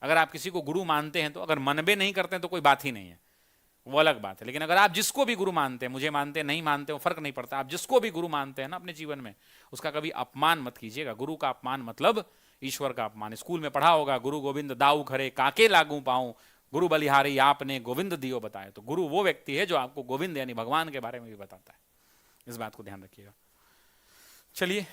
अगर आप किसी को गुरु मानते हैं तो, अगर मनबे नहीं करते हैं तो कोई बात ही नहीं है, वो अलग बात है। लेकिन अगर आप जिसको भी गुरु मानते हैं, मुझे मानते हैं नहीं मानते हो फर्क नहीं पड़ता, आप जिसको भी गुरु मानते हैं ना अपने जीवन में, उसका कभी अपमान मत कीजिएगा। गुरु का अपमान मतलब ईश्वर का अपमान। स्कूल में पढ़ा होगा, गुरु गोविंद दाऊ खरे काके लागू पाऊं, गुरु बलिहारी आपने गोविंद दियो बताए। तो गुरु वो व्यक्ति है जो आपको गोविंद यानी भगवान के बारे में भी बताता है, इस बात को ध्यान रखिएगा। चलिए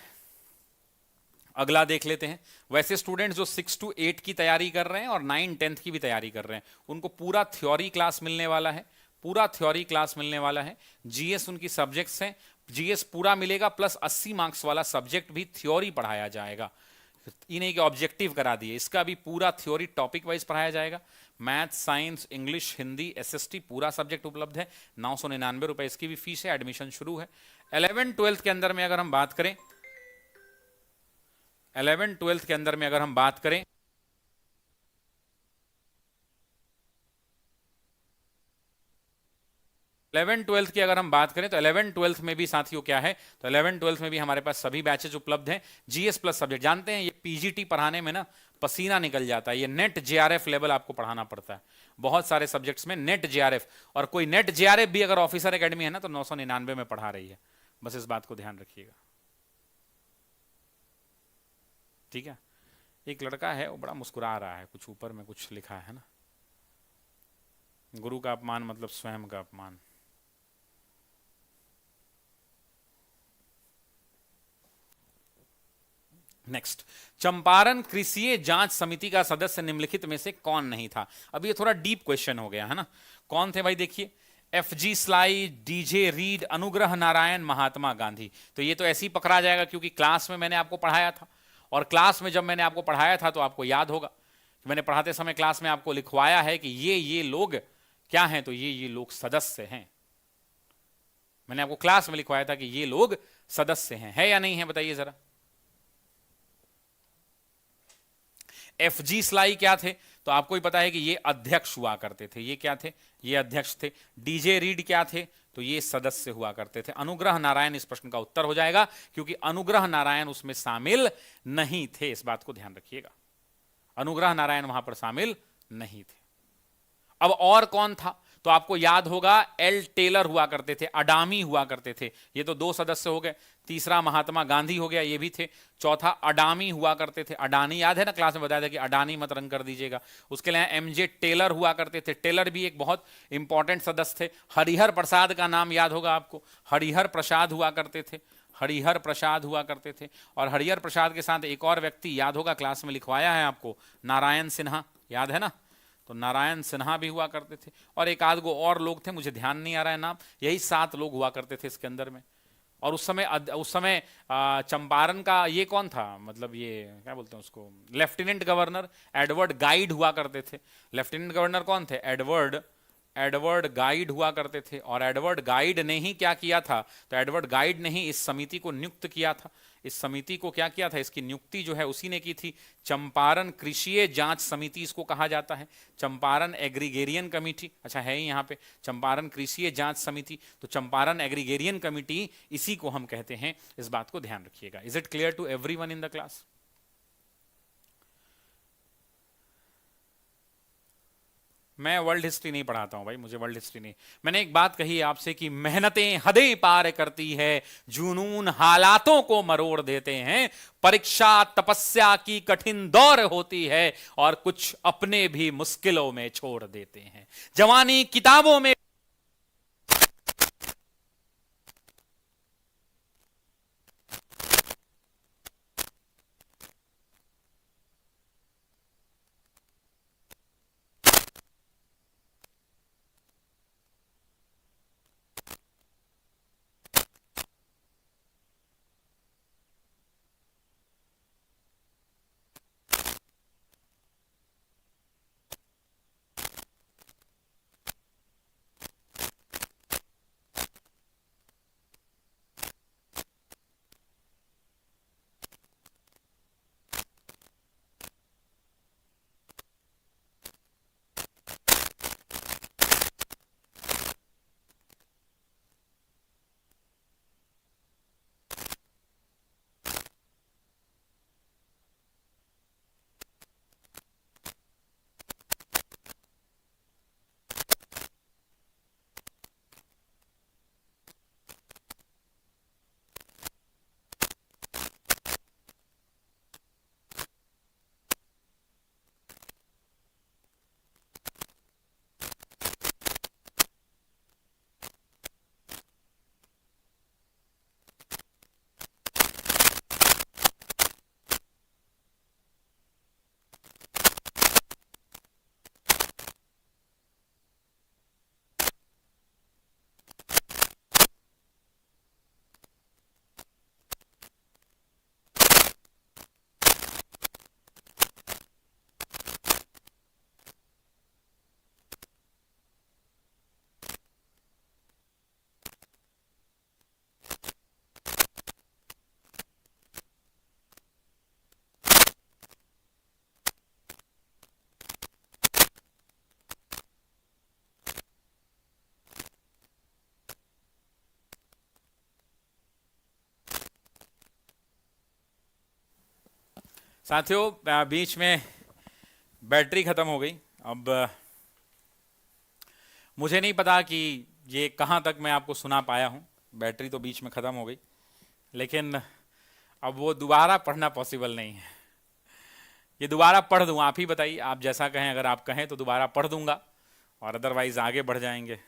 अगला देख लेते हैं। वैसे स्टूडेंट्स जो 6 to 8 की तैयारी कर रहे हैं और 9 10th की भी तैयारी कर रहे हैं, उनको पूरा थ्योरी क्लास मिलने वाला है, पूरा थ्योरी क्लास मिलने वाला है। जीएस उनकी सब्जेक्ट्स हैं, जीएस पूरा मिलेगा, प्लस 80 मार्क्स वाला सब्जेक्ट भी थ्योरी पढ़ाया जाएगा। इन्हें के ऑब्जेक्टिव करा दिए, इसका भी पूरा थ्योरी टॉपिक वाइज पढ़ाया जाएगा। Math, science, English, Hindi, SST पूरा सब्जेक्ट उपलब्ध है। 999 रुपए इसकी भी फीस है, एडमिशन शुरू है। 11 12 के अंदर में अगर हम बात करें, 11 12 के अंदर में अगर हम बात करें, 11 12 की अगर हम बात करें तो 11 12 में भी साथियों क्या है, तो 11 12 में भी हमारे पास सभी बैचेज उपलब्ध हैं। जीएस प्लस सब्जेक्ट, जानते हैं ये पीजीटी पढ़ाने में ना पसीना निकल जाता है, ये नेट जेआरएफ लेवल आपको पढ़ाना पड़ता है बहुत सारे सब्जेक्ट्स में, नेट जेआरएफ। और कोई नेट जेआरएफ भी अगर ऑफिसर एकेडमी है ना तो 999 में पढ़ा रही है, बस इस बात को ध्यान रखिएगा, ठीक है। एक लड़का है वो बड़ा मुस्कुरा रहा है, कुछ ऊपर में कुछ लिखा है ना, गुरु का अपमान मतलब स्वयं का अपमान। नेक्स्ट, चंपारण कृषि जांच समिति का सदस्य निम्नलिखित में से कौन नहीं था। अब ये थोड़ा डीप क्वेश्चन हो गया है ना। कौन थे भाई, देखिए, FG sly, DJ read, Anugrah Narayan, Mahatma Gandhi. तो ये तो ऐसे ही पकड़ा जाएगा क्योंकि क्लास में मैंने आपको पढ़ाया था, और क्लास में जब मैंने आपको पढ़ाया था तो आपको याद होगा कि मैंने पढ़ाते समय क्लास में आपको लिखवाया है कि ये लोग क्या हैं, तो ये लोग सदस्य हैं। मैंने आपको क्लास में लिखवाया था कि ये लोग सदस्य हैं, है या नहीं है, बताइए जरा। एफजी स्लाई क्या थे, तो आपको ही पता है कि ये अध्यक्ष हुआ करते थे, ये क्या थे, ये अध्यक्ष थे। डीजे रीड क्या थे, तो ये सदस्य हुआ करते थे। अनुग्रह नारायण इस प्रश्न का उत्तर हो जाएगा क्योंकि अनुग्रह नारायण उसमें शामिल नहीं थे, इस बात को ध्यान रखिएगा, अनुग्रह नारायण वहां पर शामिल नहीं थे। अब और कौन था, तो आपको याद होगा एल टेलर हुआ करते थे, अडामी हुआ करते थे, ये तो 2 सदस्य हो गए। तीसरा महात्मा गांधी हो गया, ये भी थे। चौथा अडामी हुआ करते थे, अडानी याद है ना, क्लास में बताया था कि अडानी मत रंग कर दीजिएगा। उसके लिए एमजे टेलर हुआ करते थे, टेलर भी एक बहुत इंपॉर्टेंट सदस्य थे। हरिहर प्रसाद का नाम याद होगा आपको, हरिहर प्रसाद हुआ करते थे, हरिहर प्रसाद हुआ करते थे। और हरिहर प्रसाद के साथ एक और व्यक्ति याद होगा, क्लास में लिखवाया है आपको, नारायण सिन्हा, याद है ना, तो नारायण सिन्हा भी हुआ करते थे। और एक आध गो और लोग थे, मुझे ध्यान नहीं आ रहा है नाम, यही 7 लोग हुआ करते थे इसके अंदर में। और उस समय चंपारण का ये कौन था, मतलब ये क्या बोलते हैं उसको, लेफ्टिनेंट गवर्नर एडवर्ड गाइड हुआ करते थे। लेफ्टिनेंट गवर्नर कौन थे, एडवर्ड गाइड हुआ करते थे। और एडवर्ड गाइड ने ही क्या किया था, तो एडवर्ड गाइड ने ही इस समिति को नियुक्त किया था। इस समिति को क्या किया था, इसकी नियुक्ति जो है उसी ने की थी। चंपारण कृषि जांच समिति इसको कहा जाता है, चंपारण एग्रीगेरियन कमेटी, अच्छा है ही यहाँ पे चंपारण कृषि जांच समिति, तो चंपारण एग्रीगेरियन कमेटी इसी को हम कहते हैं, इस बात को ध्यान रखिएगा। Is it clear to everyone in the class. मैं वर्ल्ड हिस्ट्री नहीं पढ़ाता हूं भाई, मुझे वर्ल्ड हिस्ट्री नहीं। मैंने एक बात कही आपसे कि मेहनतें हदें पार करती है, जुनून हालातों को मरोड़ देते हैं, परीक्षा तपस्या की कठिन दौर होती है, और कुछ अपने भी मुश्किलों में छोड़ देते हैं। जवानी किताबों में साथियों, बीच में बैटरी खत्म हो गई। अब मुझे नहीं पता कि ये कहाँ तक मैं आपको सुना पाया हूँ। बैटरी तो बीच में ख़त्म हो गई, लेकिन अब वो दोबारा पढ़ना पॉसिबल नहीं है। ये दोबारा पढ़ दूँ, आप ही बताइए, आप जैसा कहें। अगर आप कहें तो दोबारा पढ़ दूंगा, और अदरवाइज आगे बढ़ जाएंगे।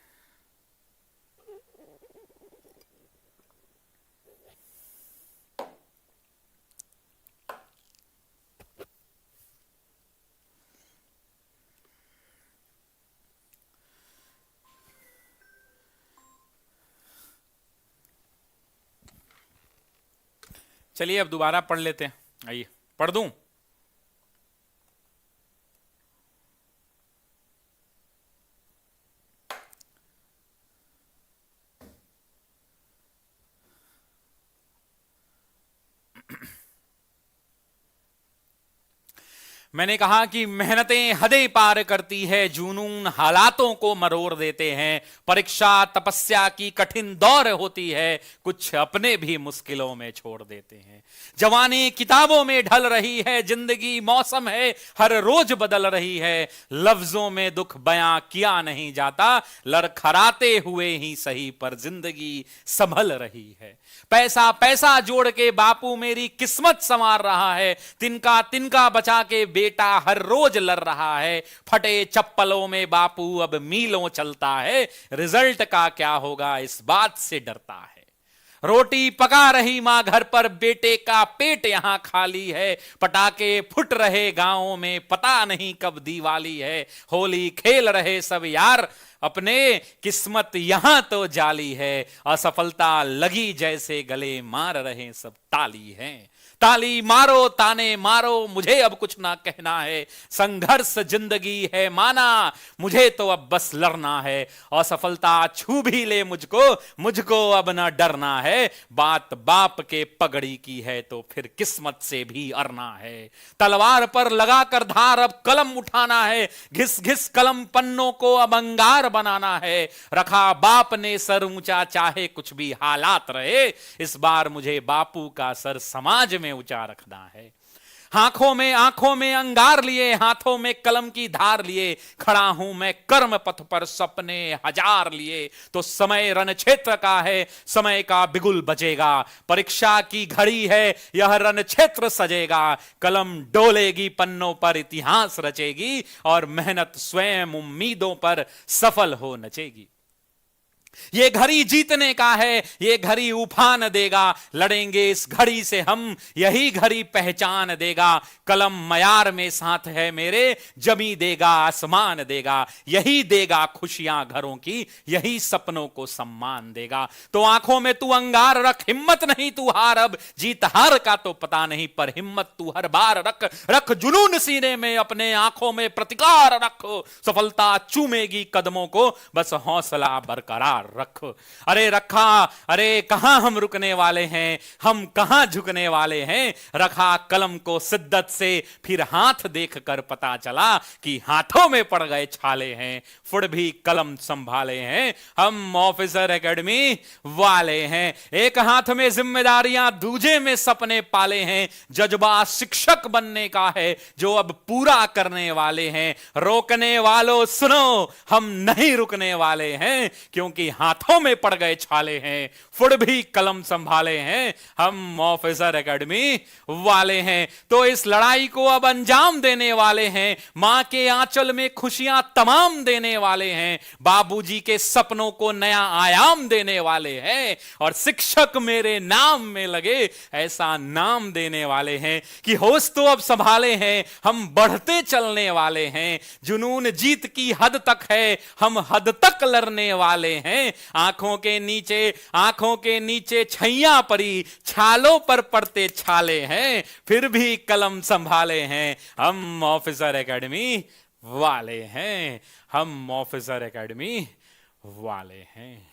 चलिए अब दोबारा पढ़ लेते हैं। आइए पढ़ दूं। मैंने कहा कि मेहनतें हदें पार करती है, जुनून हालातों को मरोड़ देते हैं। परीक्षा तपस्या की कठिन दौर होती है, कुछ अपने भी मुश्किलों में छोड़ देते हैं। जवानी किताबों में ढल रही है, जिंदगी मौसम है हर रोज बदल रही है। लफ्जों में दुख बयां किया नहीं जाता, लड़खड़ाते हुए ही सही पर जिंदगी संभल रही है। पैसा पैसा जोड़ के बापू मेरी किस्मत संवार रहा है, तिनका तिनका बचा के बेटा हर रोज लड़ रहा है। फटे चप्पलों में बापू अब मीलों चलता है, रिजल्ट का क्या होगा इस बात से डरता है। रोटी पका रही मां घर पर, बेटे का पेट यहां खाली है। पटाखे फुट रहे गांवों में, पता नहीं कब दिवाली है। होली खेल रहे सब यार अपने, किस्मत यहां तो जाली है। असफलता लगी जैसे गले मार रहे सब ताली है। ताली मारो ताने मारो, मुझे अब कुछ ना कहना है। संघर्ष जिंदगी है माना, मुझे तो अब बस लड़ना है। असफलता छू भी ले मुझको, मुझको अब ना डरना है। बात बाप के पगड़ी की है तो फिर किस्मत से भी अरना है। तलवार पर लगाकर धार अब कलम उठाना है, घिस घिस कलम पन्नों को अब अंगार बनाना है। रखा बाप ने सर ऊंचा चाहे कुछ भी हालात रहे, इस बार मुझे बापू का सर समाज में ऊंचा रखना है। आंखों में अंगार लिए, हाथों में कलम की धार लिए, खड़ा हूं मैं कर्म पथ पर सपने हजार लिए। तो समय रण क्षेत्र का है, समय का बिगुल बजेगा। परीक्षा की घड़ी है, यह रण क्षेत्र सजेगा। कलम डोलेगी पन्नों पर, इतिहास रचेगी, और मेहनत स्वयं उम्मीदों पर सफल हो नचेगी। ये घड़ी जीतने का है, ये घड़ी उफान देगा। लड़ेंगे इस घड़ी से हम, यही घड़ी पहचान देगा। कलम मयार में साथ है मेरे, जमी देगा आसमान देगा। यही देगा खुशियां घरों की, यही सपनों को सम्मान देगा। तो आंखों में तू अंगार रख, हिम्मत नहीं तू हार। अब जीत हार का तो पता नहीं, पर हिम्मत तू हर बार रख। रख जुनून सीने में अपने, आंखों में प्रतिकार रखो। सफलता चूमेगी कदमों को, बस हौसला बरकरार रखो। अरे रखा, अरे कहां हम रुकने वाले हैं, हम कहां झुकने वाले हैं। रखा कलम को शिद्दत से, फिर हाथ देखकर पता चला कि हाथों में पड़ गए छाले हैं। फुड़ भी कलम संभाले हैं, हम ऑफिसर एकेडमी वाले हैं। एक हाथ में जिम्मेदारियां, दूजे में सपने पाले हैं। जज्बा शिक्षक बनने का है, जो अब पूरा करने वाले हैं। रोकने वालों सुनो, हम नहीं रुकने वाले हैं, क्योंकि हाथों में पड़ गए छाले हैं। फुड़ भी कलम संभाले हैं, हम ऑफिसर एकेडमी वाले हैं। तो इस लड़ाई को अब अंजाम देने वाले हैं। मां के आंचल में खुशियां तमाम देने वाले हैं। बाबूजी के सपनों को नया आयाम देने वाले हैं। और शिक्षक मेरे नाम में लगे, ऐसा नाम देने वाले हैं कि होश तो अब संभाले हैं, हम बढ़ते चलने वाले हैं। जुनून जीत की हद तक है, हम हद तक लड़ने वाले हैं। आंखों के नीचे छैया परी, छालों पर पड़ते छाले हैं। फिर भी कलम संभाले हैं, हम ऑफिसर एकेडमी वाले हैं। हम ऑफिसर एकेडमी वाले हैं।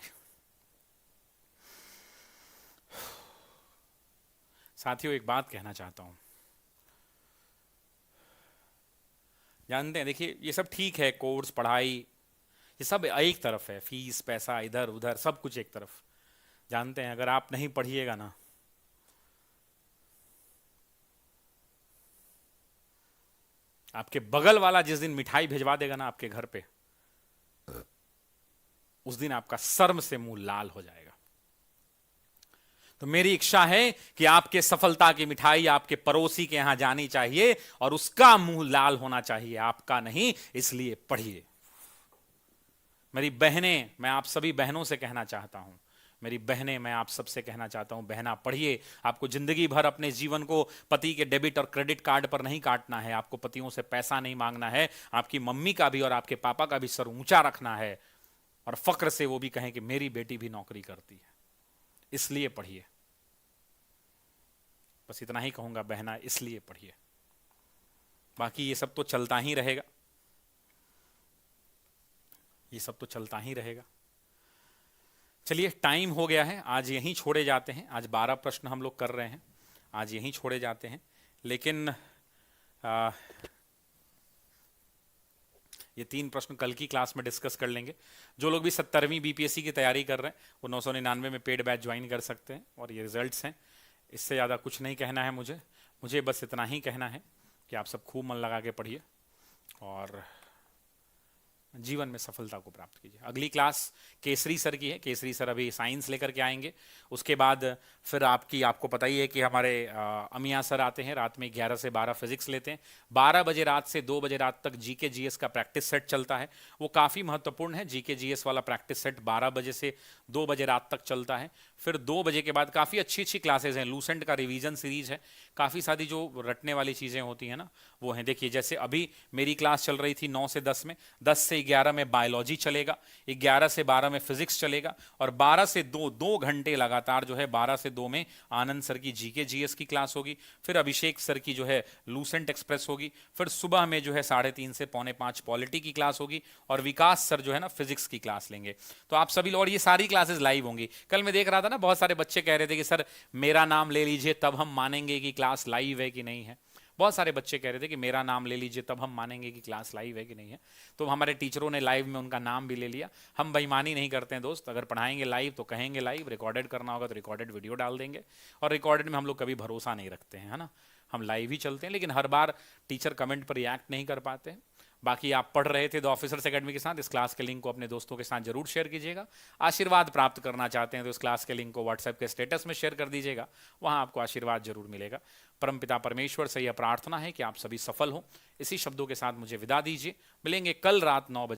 साथियों, एक बात कहना चाहता हूं। जानते हैं, देखिए ये सब ठीक है, कोर्स पढ़ाई ये सब एक तरफ है, फीस पैसा इधर उधर सब कुछ एक तरफ। जानते हैं, अगर आप नहीं पढ़िएगा ना, आपके बगल वाला जिस दिन मिठाई भिजवा देगा ना आपके घर पे, उस दिन आपका शर्म से मुंह लाल हो जाएगा। तो मेरी इच्छा है कि आपके सफलता की मिठाई आपके पड़ोसी के यहां जानी चाहिए और उसका मुंह लाल होना चाहिए, आपका नहीं। इसलिए पढ़िए। मेरी बहनें, मैं आप सभी बहनों से कहना चाहता हूं, मेरी बहनें, मैं आप सबसे कहना चाहता हूं, बहना पढ़िए। आपको जिंदगी भर अपने जीवन को पति के डेबिट और क्रेडिट कार्ड पर नहीं काटना है। आपको पतियों से पैसा नहीं मांगना है। आपकी मम्मी का भी और आपके पापा का भी सर ऊंचा रखना है और फक्र से वो भी कहें कि मेरी बेटी भी नौकरी करती है। इसलिए पढ़िए। बस इतना ही कहूंगा बहना, इसलिए पढ़िए। बाकी ये सब तो चलता ही रहेगा, ये सब तो चलता ही रहेगा। चलिए, टाइम हो गया है, आज यहीं छोड़े जाते हैं। आज 12 प्रश्न हम लोग कर रहे हैं, आज यहीं छोड़े जाते हैं। लेकिन ये 3 प्रश्न कल की क्लास में डिस्कस कर लेंगे। जो लोग भी 70वीं बीपीएससी की तैयारी कर रहे हैं वो 999 में पेड बैच ज्वाइन कर सकते हैं। और ये रिजल्ट्स हैं। इससे ज़्यादा कुछ नहीं कहना है मुझे बस इतना ही कहना है कि आप सब खूब मन लगा के पढ़िए और जीवन में सफलता को प्राप्त कीजिए। अगली क्लास केसरी सर की है। केसरी सर अभी साइंस लेकर के आएंगे। उसके बाद फिर आपको पता ही है कि हमारे अमिया सर आते हैं, रात में 11 से 12 फिजिक्स लेते हैं। 12 बजे रात से 2 बजे रात तक जीके जीएस का प्रैक्टिस सेट चलता है। वो काफ़ी महत्वपूर्ण है। जीके जीएस वाला प्रैक्टिस सेट 12 बजे से 2 बजे रात तक चलता है। फिर 2 बजे के बाद काफ़ी अच्छी क्लासेज हैं। लूसेंट का रिवीजन सीरीज है। काफ़ी सारी जो रटने वाली चीज़ें होती हैं ना, वो हैं। देखिए, जैसे अभी मेरी क्लास चल रही थी 9 से 10 में, 10 से 11 में बायोलॉजी चलेगा, 11 से 12 में फिजिक्स चलेगा और 12 से 2 घंटे लगातार जो है 12 से 2 में आनंद सर की जीके जीएस की क्लास होगी। फिर अभिषेक सर की जो है लूसेंट एक्सप्रेस होगी। फिर सुबह में जो है 3:30 से 4:45 पॉलिटी की क्लास होगी और विकास सर जो है ना फिजिक्स की क्लास लेंगे। तो आप सभी लोग, और ये सारी क्लासेस लाइव होंगी। कल मैं देख रहा था ना, बहुत सारे बच्चे कह रहे थे कि सर मेरा नाम ले लीजिए तब हम मानेंगे कि क्लास लाइव है कि नहीं है। बहुत सारे बच्चे कह रहे थे कि मेरा नाम ले लीजिए तब हम मानेंगे कि क्लास लाइव है कि नहीं है। तो हमारे टीचरों ने लाइव में उनका नाम भी ले लिया। हम बेईमानी नहीं करते हैं दोस्त। अगर पढ़ाएंगे लाइव तो कहेंगे लाइव, रिकॉर्डेड करना होगा तो रिकॉर्डेड वीडियो डाल देंगे। और रिकॉर्डेड में हम लोग कभी भरोसा नहीं रखते हैं, है ना। हम लाइव ही चलते हैं। लेकिन हर बार टीचर कमेंट पर रिएक्ट नहीं कर पाते हैं। बाकी आप पढ़ रहे थे द ऑफिसर्स एकेडमी के साथ। इस क्लास के लिंक को अपने दोस्तों के साथ जरूर शेयर कीजिएगा। आशीर्वाद प्राप्त करना चाहते हैं तो इस क्लास के लिंक को व्हाट्सएप के स्टेटस में शेयर कर दीजिएगा। वहां आपको आशीर्वाद जरूर मिलेगा। परमपिता परमेश्वर से यह प्रार्थना है कि आप सभी सफल हों। इसी शब्दों के साथ मुझे विदा दीजिए। मिलेंगे कल रात 9 बजे।